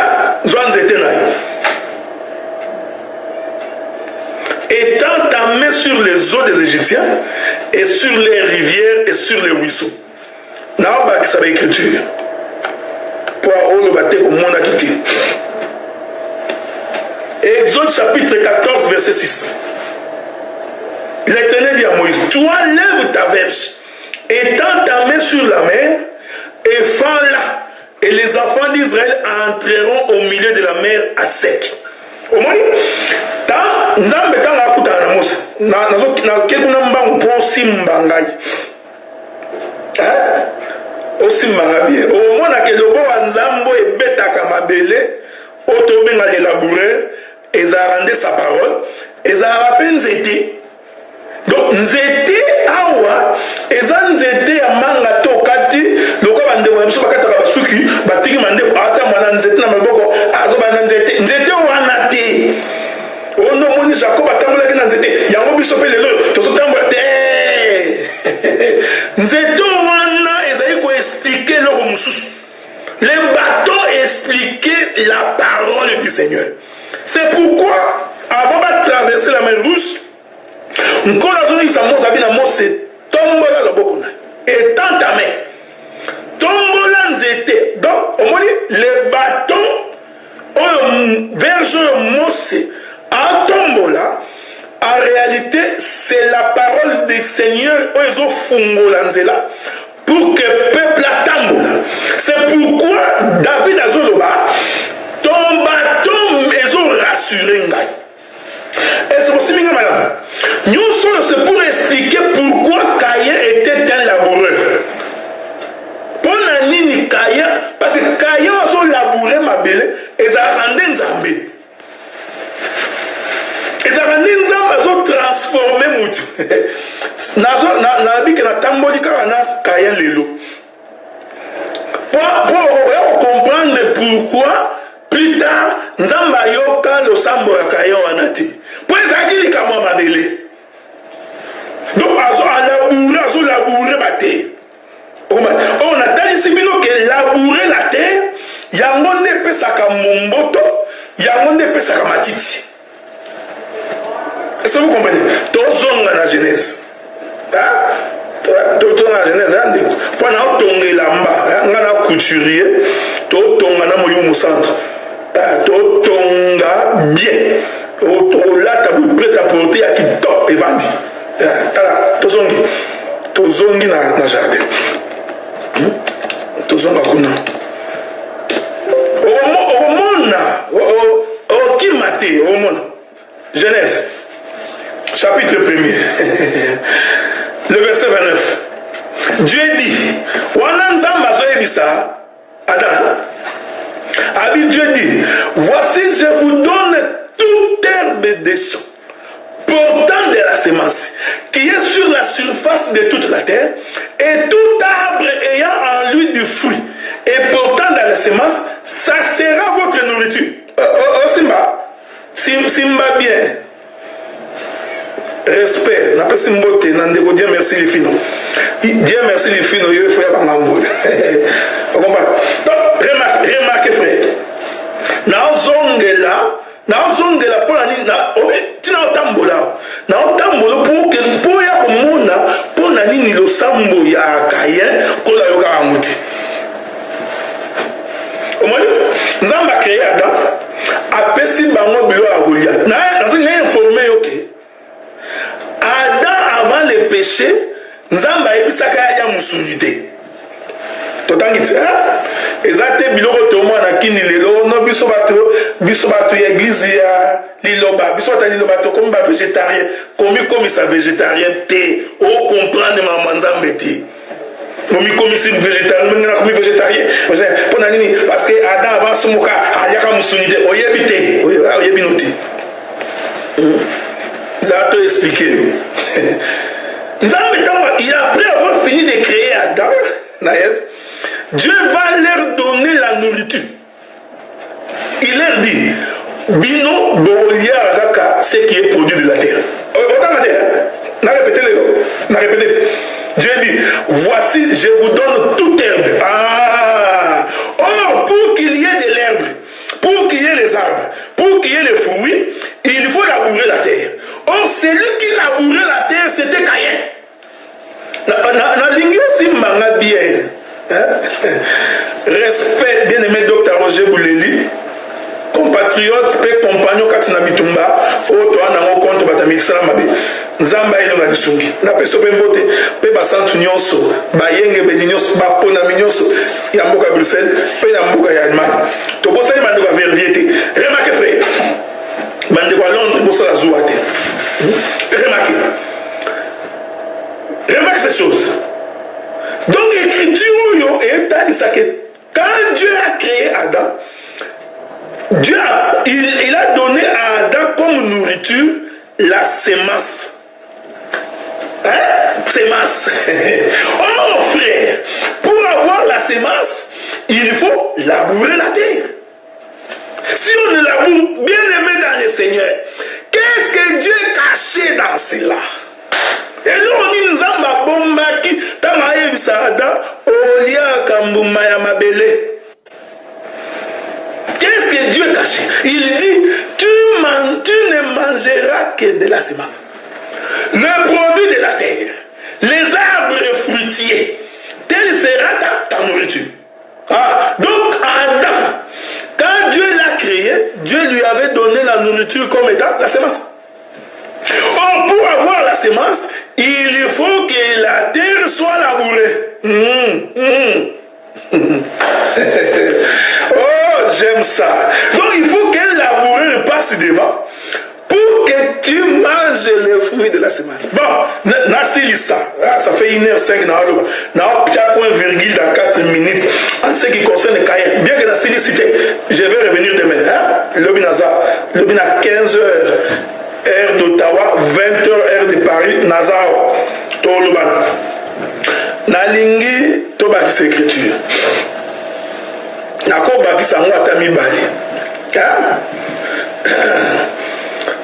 [SPEAKER 1] étends ta main sur les eaux des Égyptiens et sur les rivières et sur les ruisseaux. N'a-pas ça va écriture. Pour le bâtir au monde à quitter. Exode chapitre 14, verset 6. L'Éternel dit à Moïse, toi lève ta verge, étends ta main sur la mer et fends-la, et les enfants d'Israël entreront au milieu de la mer à sec. Au moins, nzambe tanga akuta na Mose na kekuna mbangu po simbangai osimbanga bien au moins na kelobo nzambo ebetaka mabele otobenga les laboureurs ezarande sa parole ezara nzete donc nzete awa eza nzete ya manga to kati lokwa bande wa biso bakataka basuki batiki mandefu ata mwana nzete na maboko azoba na nzete wana te ono moni Jacob atambolaki na nzete yango biso pe lelo tozotambola te nzete wana ezali ko expliquer loko mususu les bateaux expliquaient la parole du Seigneur. C'est pourquoi avant de traverser la mer Rouge nkolo azongisa Mose abina Mose tombola loboko na étends ta main tombola nzete donc omoni les bateaux verge Mose en tombola, en réalité, c'est la parole du Seigneur pour que le peuple tombola. C'est pourquoi David a Zoloba, ton bâton est rassuré. Et c'est aussi bien, madame. Nous sommes c'est pour expliquer pourquoi Caïn était un laboureur. Pour nini Caïn, parce que Caïn a son labouré ma belle et ça rendait Nzambé. Et ça rendait Nzambé a son transformé moutou. Na bike na tamboli karanas Caïn lelo. Pour comprendre pourquoi plus tard Nzamba yoka le sambo ya Caïn wanati. Pour ça qui est comme ma belle. Donc azo labourer ma terre. On a dit ici que labourer la terre, yango ne pesaka momboto, yango ne pesaka matiti. Est-ce que vous comprenez? Tozonga na Genèse. Tozonga na Genèse. Pendant tonge lamba, ngana couturier, tonga na moyo musanto. Tonga bien. Là tu es prêt à porter à qui top et vandi. Tala, tozongi na jardin. Tozonga kuna. Okimate, omona. Genèse, chapitre 1er. Le verset 29. Dieu dit, Wananzamba zoebisa, Adam. Abi Dieu dit, voici je vous donne toute herbe des champs, portant de la semence, qui est sur la surface de toute la terre, et tout arbre ayant en lui du fruit, et portant dans la semence, ça sera votre nourriture. Simba bien. Respect. N'a pas simboté, n'a pas Dieu merci les finaux. Dieu merci les finaux, il faut y avoir un amour. Vous comprenez? Donc, remarquez, frère. Naozongela pour la tina otambola na otambola pour ya komona pour na nini lo sambo ya Caïn kola yoka amuti omoni nzamba créé Adam apesi bango bilo ya kolia na informé yoke Adam avant le péché nzamba ebisaka ya musunité totangiti ezate biloko tomona kini lelo no biso bato ya église ya liloba biso ta liloba to comme ba végétarien comme ça végétarien te o comprendre ma nzambe ti momi comme si végétarien ngana comme végétarien pona nini parce que Adam avant sumuka aliaka musunide oyebite oyebinoti ça te expliquer nzambe tamba il après avoir fini de créer Adam na Ève, Dieu va leur donner la nourriture. Il leur dit, Bino Bolia Raka, ce qui est produit de la terre. On a répété. Dieu dit, voici, je vous donne toute herbe. Ah! Or, pour qu'il y ait de l'herbe, pour qu'il y ait les arbres, pour qu'il y ait les fruits, il faut labourer la terre. Or, celui qui labourait la terre, c'était Caïn. Respect, bien-aimé Dr. Roger Bouleli, compatriote et compagnon Katina Bitumba, toi na compte batami salamabe. Nzamba ilo na lisungi. Na peso pe mbote, pe basantu nyonso, bayenge be nyonso, ba pona nyonso, ya mboka Bruxelles, pe ya mboka ya Allemagne. To bosa ni mande ba verdiete. Remarquez frère. Bande kwa Londres bosa la zouate. Remarquez. Remarquez cette chose. Donc l'écriture est que quand Dieu a créé Adam, Dieu il a donné à Adam comme nourriture la sémence. Hein? Sémence. Oh frère, pour avoir la sémence, il faut labourer la terre. Si on ne laboure, bien aimé dans le Seigneur, qu'est-ce que Dieu caché dans cela? Et nous on dit nzamba bombaki tamaye bisada olia kambuma ya mabele. Qu'est-ce que Dieu cache? Il dit tu ne mangeras que de la semence. Le produit de la terre, les arbres fruitiers, telle sera ta nourriture. Ah, donc Adam, quand Dieu l'a créé, Dieu lui avait donné la nourriture comme étant la semence. Or, pour avoir la semence, il faut que la terre soit labourée. Oh, j'aime ça. Donc, il faut qu'elle labourée passe devant pour que tu manges les fruits de la semence. Bon, ça fait 1h05 dans point virgule dans 4 minutes en ce qui concerne le Caïn. Bien que la cité, je vais revenir demain. Hein? Lobby à 15h. Heure d'Ottawa, 20h, heure de Paris, Nazao, Tolubana. Nalingi, Tobaki écriture. Nako Baki Sango Atami Bali.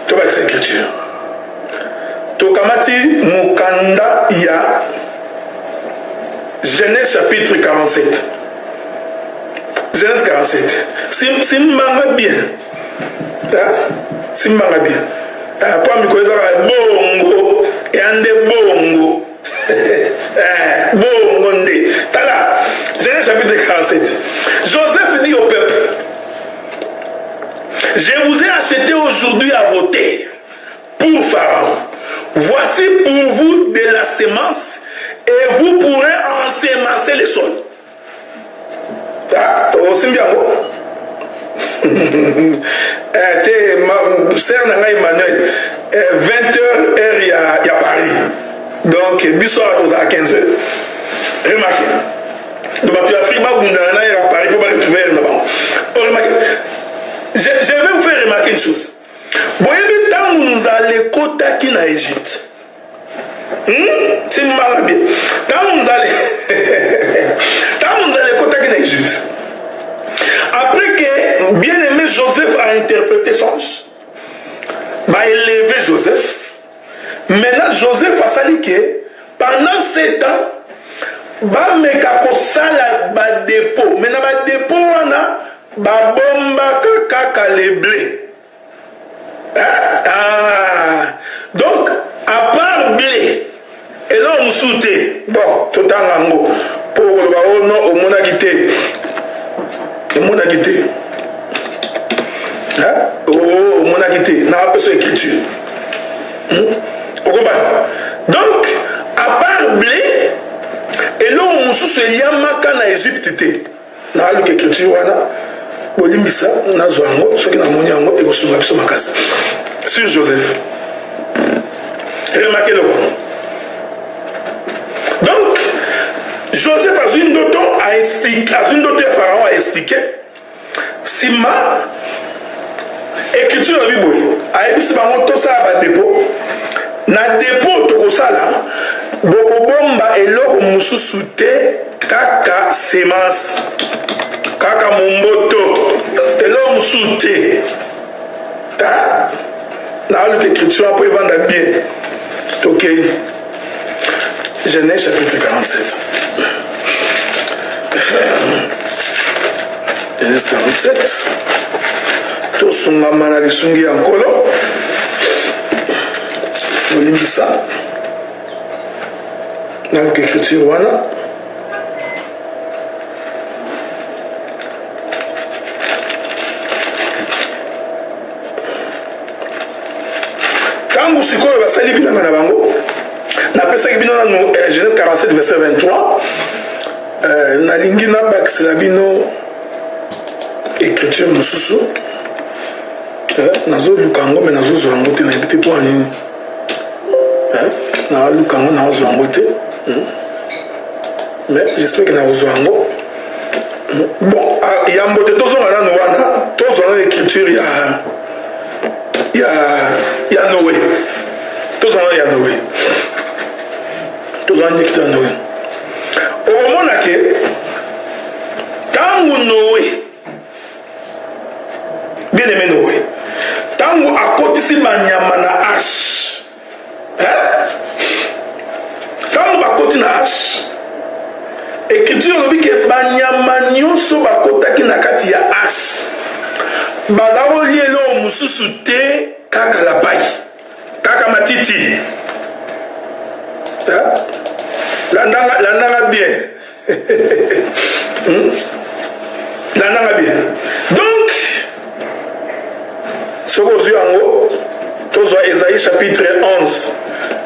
[SPEAKER 1] Tobaki écriture. Tokamati Mukanda Ya. Genèse chapitre 47. Genèse 47. Simbanga bien. Simbanga bien. Pas mi koza bongo yande bongo bongo nde tala Genèse chapitre 47. Joseph dit au peuple, je vous ai acheté aujourd'hui à vos terres pour Pharaon, voici pour vous de la semence et vous pourrez ensemencer le sol. Aussi bien Emmanuel 20h heure il y a Paris, donc biso à 15h. Remarquez, donc tu as pris ma bundana à Paris pour retrouver là-bas. Je vais vous faire remarquer une chose. Voyez tant nous allons côté na Égypte. C'est mal bien. Tant nous allons côté na Égypte. Après que bien-aimé Joseph a interprété songe, va élever Joseph. Maintenant Joseph a sali que pendant 7 ans, va me kakosala ba dépôt. Maintenant ba dépôt wana ba bomba kaka les blés. Donc à part blé, et là on souté. Bon, tout en ango pour le baron non au monagité. Mon agité. Oh, mon agité. N'a pas besoin d'écriture. Vous comprenez? Donc, à part blé, et là, on se dit en Égypte. N'a pas d'écriture. Bolimisa, Nazoango, ceux qui n'ont pas et au sur Joseph. Remarquez le bon. Donc, Joseph a une d'autres a expliqué, Pharaon a expliqué, Sima, écriture de la Bible, a expliqué tout ça à dépôt, na dépôt tout ça là, beaucoup bomba et l'eau mususute kaka semence, kaka momboto, et l'eau musute, na l'écriture après vendre bien, ok. Genèse chapitre 47. Genèse 47. Tout son mamana de sungi en colo. Olimbisa. Dans l'écriture wana. Tangu sikoyo basali bilanga na bango. Na pesa ki bino na Genèse 47 verset 23. Na lingi na bakisela bino écriture mosusu. Nazo lukango mais nazo zwango te na ebite po anini. Na lukango na zwango te. Mais j'espère que na zwango. Bon, il y a un mot de tous on a wana, tous on a l'écriture il y a Noé. Tous on a Noé. Tous on a l'écriture Noé. Au moment là que tangu Noé bien aimé Noé. Tangu akotisi banyama na arche. Tangu bakoti na arche. Écriture lobi ke banyama nyonso bakotaki na kati ya arche. Bazaro lielo mususu te kaka la pai. Kaka matiti. Landanga bien. Landanga bien. Donc ce que vous avez Ésaïe chapitre 11,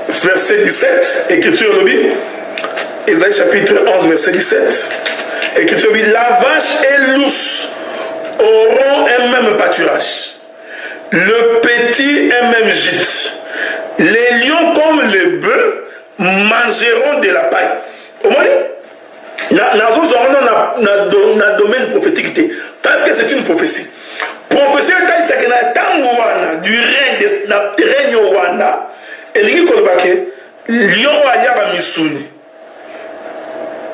[SPEAKER 1] verset 17, écriture lobby. Ésaïe chapitre 11, verset 17, écriture lobby. La vache et l'ours auront un même pâturage, le petit un même gîte. Les lions comme les bœufs mangeront de la paille. Au moins, dans le domaine prophétique, parce que c'est une prophétie. Prophétie c'est que du règne au Rwanda, et il dit que lion a yaba misuni.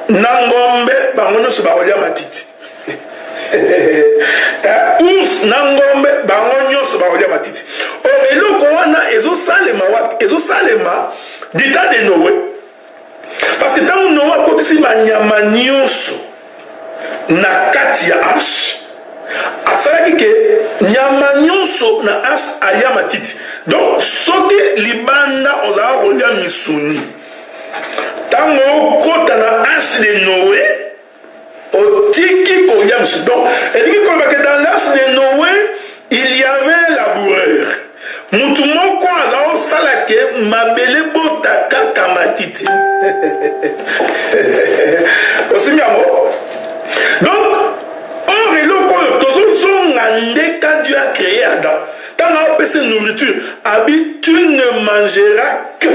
[SPEAKER 1] Nangombe, bangono se baolia matiti. Ous nangombe, bangonyo se baolia matiti. Oh, et le Rwanda, ezo salema, du temps de Noé. Parce que tant que Noé a côté si banyama nyonso na kati ya arche. Asalaki ke nyama nyonso na arche alia matiti. Donc soki libanda ozala kolia misuni. Tango kota na arche de Noé otiki kolia misuni. Donc eliki koloba ke dans l'arche de Noé il y avait laboureur. Mutu moko azao salake mabele bota kaka matiti. Aussi miamo. Donc or quand Dieu a créé Adam, quand on a passé nourriture, tu ne mangeras que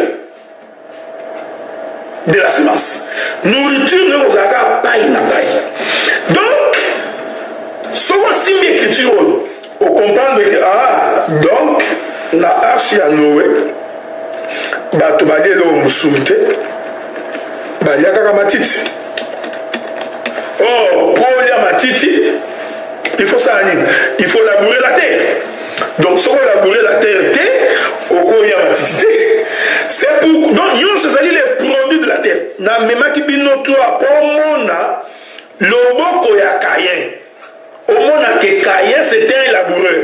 [SPEAKER 1] de la semence. Nourriture ne vous a pas une paille. Donc, ce voici l'écriture, on comprend que donc la arche à Noé, bato balé lo musumite, balia kaka matiti. Oh, pour la matiti, il faut ça, il faut labourer la terre. Donc, si on labourer la terre, c'est pour. Donc, nous, c'est les produits de la terre. Na même qui bino toi, pour mona, loboko ya Caïn. Au monde que Caïn, c'était un laboureur.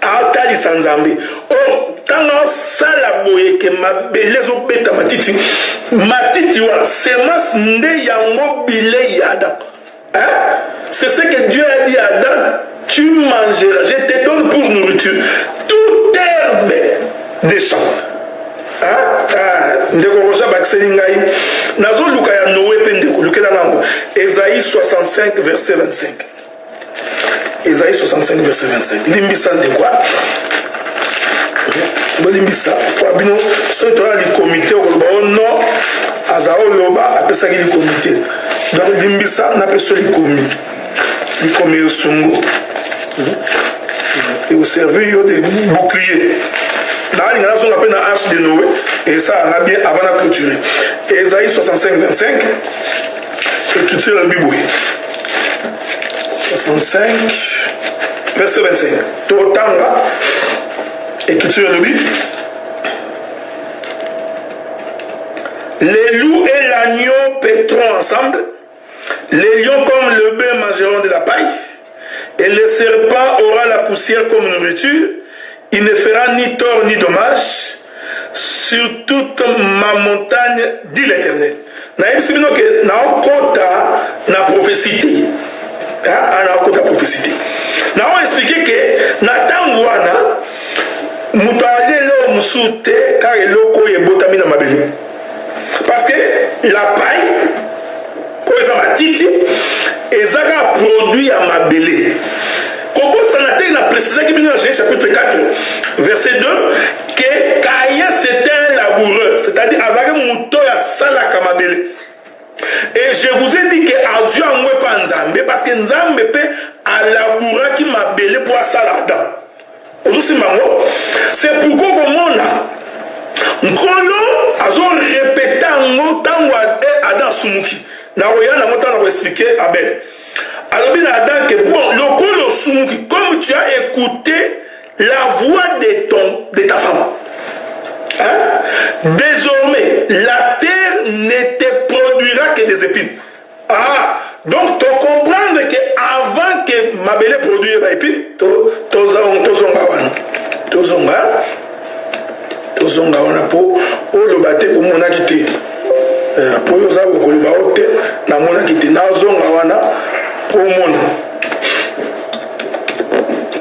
[SPEAKER 1] Atali Sanzambi. Or, quand on salaboye que ma belezo beta matiti, matiti wa semence nde yango bile yada. C'est ce que Dieu a dit à Adam, tu mangeras, je te donne pour nourriture toute herbe des champs. Ésaïe 65 verset 25. Ésaïe 65 verset 25. Limbisa de quoi? Limbisa. Wabino, soit tu as le comité au non, Azao Loba appelle ça le comité. Donc Limbisa n'a pas ça le comité. Il commet au Sungo. Et au service des boucliers. Dans la nation, on appelle la hache de Noé. Et ça, on a bien avant la clôturer. Ésaïe 65, 25. Écriture la Bible. 65, verset 25. Totanga. Écriture la Bible. Les loups et ensemble. Les lions comme le bœuf mangeront de la paille. Et le serpent aura la poussière comme nourriture. Il ne fera ni tort ni dommage sur toute ma montagne, dit l'Éternel. Naïbsi bino ke na okota na prophétie. Na okota prophétie. Na on expliquer que na tango wana mutaje lo musute car eloko yebotami na mabele. Parce que la paille pour exemple matiti ezaka produit à mabele. Comment ça n'a précisé que dans Genèse chapitre 4 verset 2 que Caïn c'était un laboureur, c'est-à-dire avec mouton ya sala kamabele. Et je vous ai dit que Azua n'oué pas Nzambe parce que Nzambe peut à labourer qui m'a belé pour la salade. C'est pourquoi comme on a Nkolo Azo répété en mot tango Adam Sumuki. Na oya na mota na expliquer Abel. Alors bien Adam que bon le Kolo Sumuki comme tu as écouté la voix de ta femme. Hein? Désormais, la terre ne te produira que des épines. Ah, donc tu comprends que avant que ma belle produise des épines, tozonga wana po le bate ko mona kité. Po yo za ko le baote na mona kité na zonga wana po mona.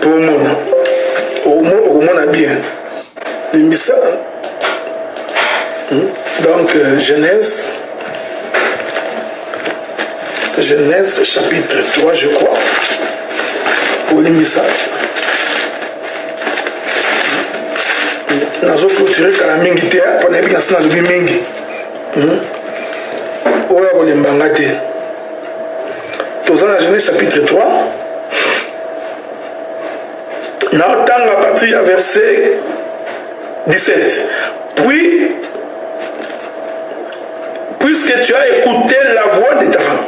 [SPEAKER 1] Po mona. Au mona bien. Limbisa. Donc, Genèse chapitre 3, je crois. Pour l'émissa. Nous avons clôturé quand la mingi était pour n'aller dans le mingi. Oya pour les mbangate. Dans la Genèse chapitre 3, nous avons à partir du verset 17. Puis, puisque tu as écouté la voix de ta femme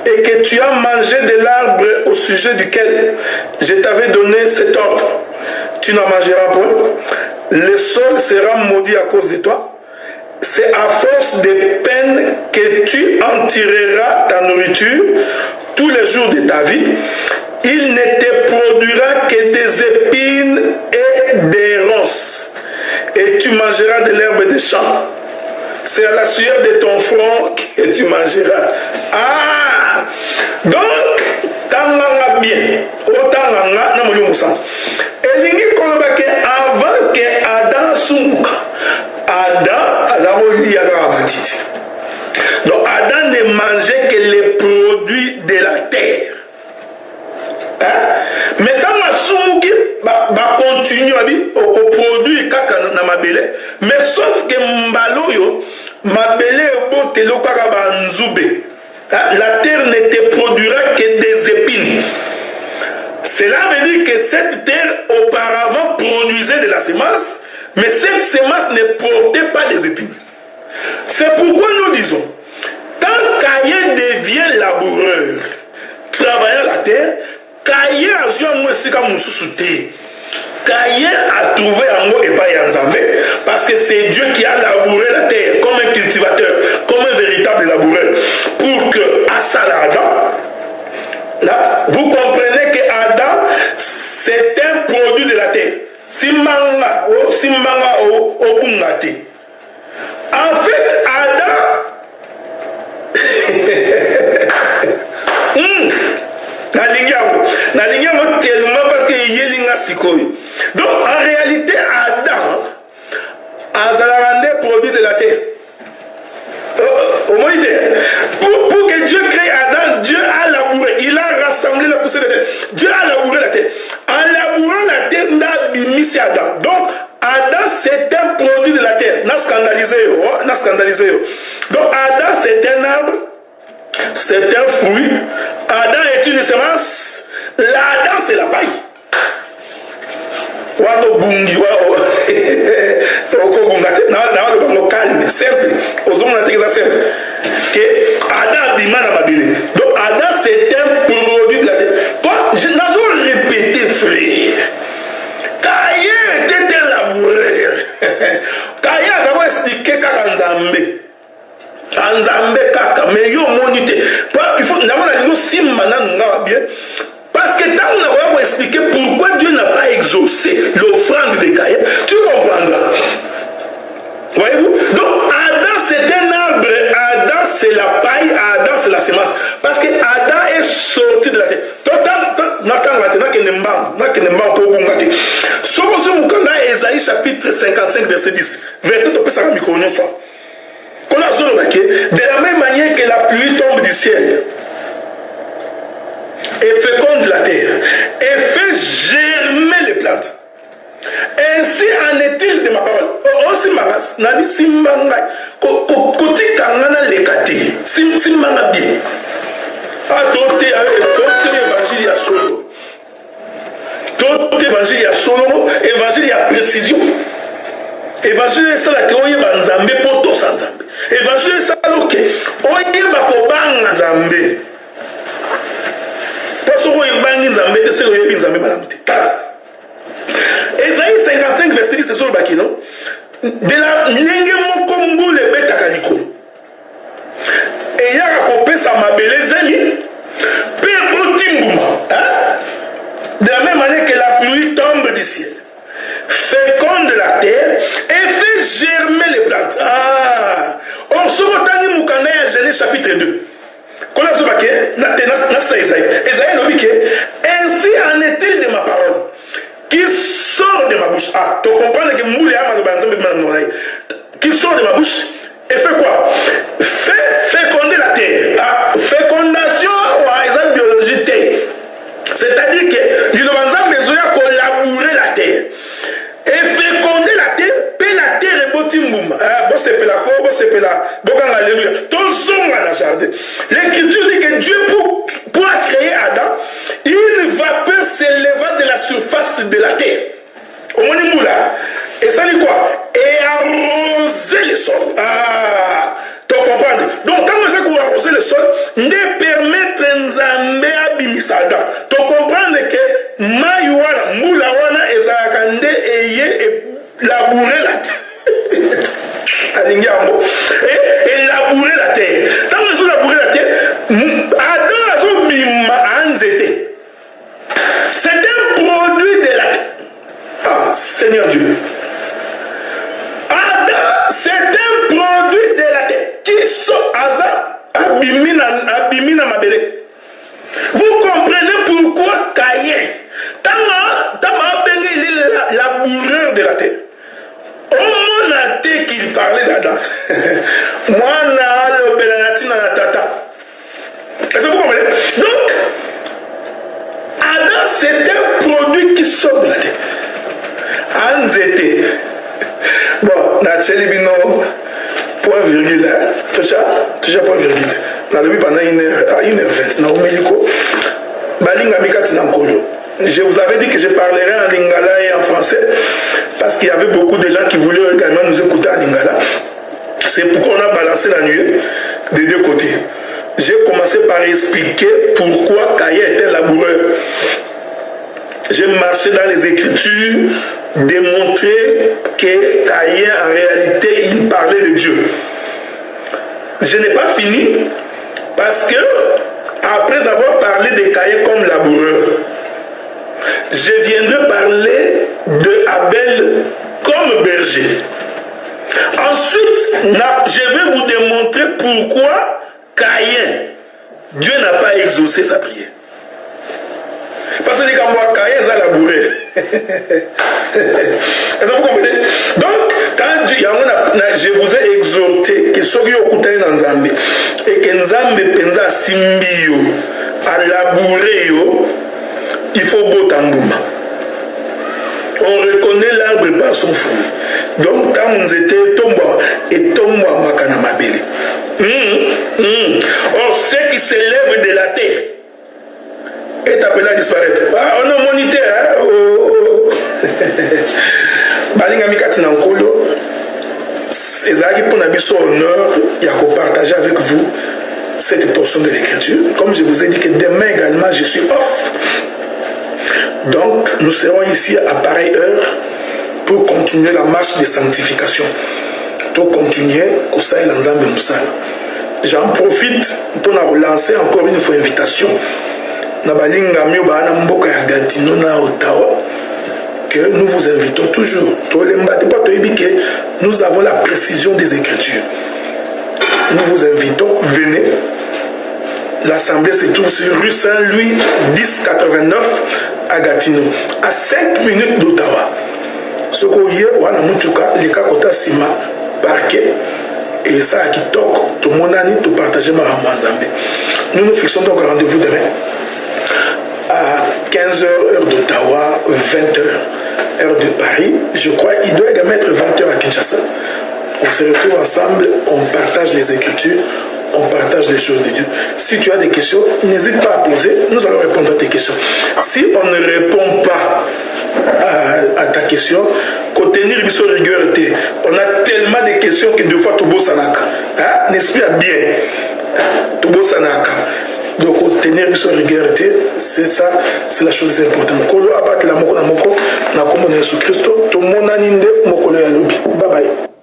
[SPEAKER 1] et que tu as mangé de l'arbre au sujet duquel je t'avais donné cet ordre, tu n'en mangeras point. Le sol sera maudit à cause de toi. C'est à force de peine que tu en tireras ta nourriture tous les jours de ta vie. Il ne te produira que des épines et des ronces. Et tu mangeras de l'herbe des champs. C'est à la sueur de ton front que tu mangeras. Ah! Donc, tanganga bien. Otanganga na moyo musa. Elingi koloba ke avant que Adam sumuka. Adam azaboli yaka matiti. Donc Adam ne mangeait que les produits de la terre. Hein? Mais quand ma sumuki va continuer au produit kaka na mabele, mais sauf que mbaloyo mabele bote lokaka ba nzube. La terre ne te produira que des épines. Cela veut dire que cette terre auparavant produisait de la semence, mais cette semence ne portait pas des épines. C'est pourquoi nous disons, quand Caïn devient laboureur, travaillant la terre, Caïn a joué un mot ici comme un sous-souté. Caïn a trouvé un mot et pas Nzambe, parce que c'est Dieu qui a labouré la terre comme un cultivateur, comme un véritable laboureur, pour que Adam, là, vous comprenez que Adam, c'est un produit de la terre. Simbanga, o bungate. En fait, Adam, Nalingiango tellement parce que yelinga sikoy. Donc en réalité Adam a un produit de la terre. Au moins pour que Dieu crée Adam, Dieu a labouré, il a rassemblé la poussière de la terre. Dieu a labouré la terre. En labourant la terre, on a mis Adam. Donc Adam c'est un produit de la terre. N'a scandalisé. Donc Adam c'est un arbre. C'est un fruit. Adam est une semence. L'Adam, c'est la paille. Calme, simple. Donc Adam, c'est un produit de la terre. Je n'ai répété, frère. Caïn était un laboureur. Caïn a d'abord expliqué qu'à Nzambe. Nzambe kaka, mais yo monité. Il faut nous simana bien. Parce que tant qu'on va expliquer pourquoi Dieu n'a pas exaucé l'offrande de Caïn, tu comprendras. Voyez-vous? Donc Adam c'est un arbre, Adam c'est la paille, Adam c'est la semence. Parce que Adam est sorti de la terre. Ésaïe chapitre 55 verset 10. Verset de la même manière que la pluie tombe du ciel et féconde la terre et fait germer les plantes. Ainsi en est-il de ma parole. Aussi mangas, nani simbanga, koti kangana lekati, simbanga bien. Ah, tout évangile à solo. Tout évangile à solo, évangile à précision. Évangile c'est la que oye banzambe poto sanzambe. Évangile c'est la que oye bakobanga zambe. Parce que oye bangi zambe, c'est oye binzambe malamute. Ésaïe 55 verset 10 c'est sur le bakino. De la nyenge mokombu le betaka likolo. Et ya rakopé sa mabele zeli pe botimbuma. De la même manière que la pluie tombe du ciel, féconde la terre et fait germer les plantes. On se retrouve dans Moukana à Genèse chapitre 2. Quand on se bat, Esaïe nous dit que ainsi en est-il de ma parole qui sort de ma bouche. Tu comprends que Moulé qui sort de ma bouche et fait quoi? Fait féconder la terre. Fécondation, c'est biologie terre. C'est-à-dire que nous avons besoin de collaborer la terre. Et féconder la terre, puis la terre est botimboum. C'est la cour, c'est la bogang, alléluia. Ton son dans le jardin. L'écriture dit que Dieu, pour créer Adam, une vapeur s'éleva de la surface de la terre. Au moment là, et ça dit quoi? Et arroser le sol. Tu comprends? Donc, quand nous avons arrosé le sol, nous permettre Nzambe abimisa Adam. Tu comprends que Mayuana, Moulawana et Zakande et labourer la terre. Et labourer la terre. Quand nous avons labouré la terre, Adam a bimma anzete. C'est un produit de la terre. Seigneur Dieu. Adam, c'est un produit de la terre qui sont abimina mabele. Vous comprenez pourquoi Caïn, Tama il est la laboureur de la terre. Au moment qu'il parlait d'Adam, moi, le Belanatine à la tata. Est-ce que vous comprenez? Donc, Adam, c'est un produit qui sort de la terre. Anzete. Bon, Nathalie Bino, point virgule, déjà point virgule. Dans le but pendant 1h20, je vous avais dit que je parlerai en lingala et en français parce qu'il y avait beaucoup de gens qui voulaient également nous écouter en lingala. C'est pourquoi on a balancé la nuée des deux côtés. J'ai commencé par expliquer pourquoi Caïn était laboureur. J'ai marché dans les Écritures, démontré que Caïn, en réalité, il parlait de Dieu. Je n'ai pas fini parce que, après avoir parlé de Caïn comme laboureur, je viendrai parler de Abel comme berger. Ensuite, je vais vous démontrer pourquoi Caïn, Dieu n'a pas exaucé sa prière. Parce que quand moi, Caïn, ça labouré. Est-ce que vous comprenez? Donc, quand je vous ai exhorté que soki okutani na Nzambe et que Nzambe penza simbi yo, à labourer yo, il faut botambuma. On reconnaît l'arbre par son fruit. Donc, quand nous étions tombés et tombés à Makana Mabeli. Or, ceux qui s'élèvent de la terre est appelé à disparaître. On a monité, hein? Balinga Mikati Nankolo, c'est ça qui pour nous honneur, il y a qu'on partager avec vous cette portion de l'écriture. Comme je vous ai dit que demain également, je suis off. Donc, nous serons ici à pareille heure pour continuer la marche de sanctification. Pour continuer, Koussaï Lanzambe Moussal. j'en profite pour lancer encore une fois invitation. Nabalinga mio bana mboka ya Gatineau na Ottawa, que nous vous invitons toujours. Nous avons la précision des Écritures. Nous vous invitons, venez. L'Assemblée se trouve sur rue Saint-Louis 1089 à Gatineau, à 5 minutes d'Ottawa. Ce qu'on y a, les Kakota Sima, parquet, et ça qui toque, tout le monde a dit, tout partager ma Ramazambe. Nous nous fixons donc rendez-vous demain à 15h heure d'Ottawa, 20h heure de Paris. Je crois qu'il doit également être 20h à Kinshasa. On se retrouve ensemble, on partage les Écritures, on partage les choses de Dieu. Si tu as des questions, n'hésite pas à poser, nous allons répondre à tes questions. Si on ne répond pas à ta question, contenir une rigueur, on a tellement de questions que deux fois tout beau sanaka. N'est-ce pas bien? Tout beau sanaka. Donc, tenir une rigueur, c'est ça, c'est la chose importante. Kolo abat la moko na moko, na komo na Jésus Christ, tout le monde a ninde moko le yalobi. Bye bye.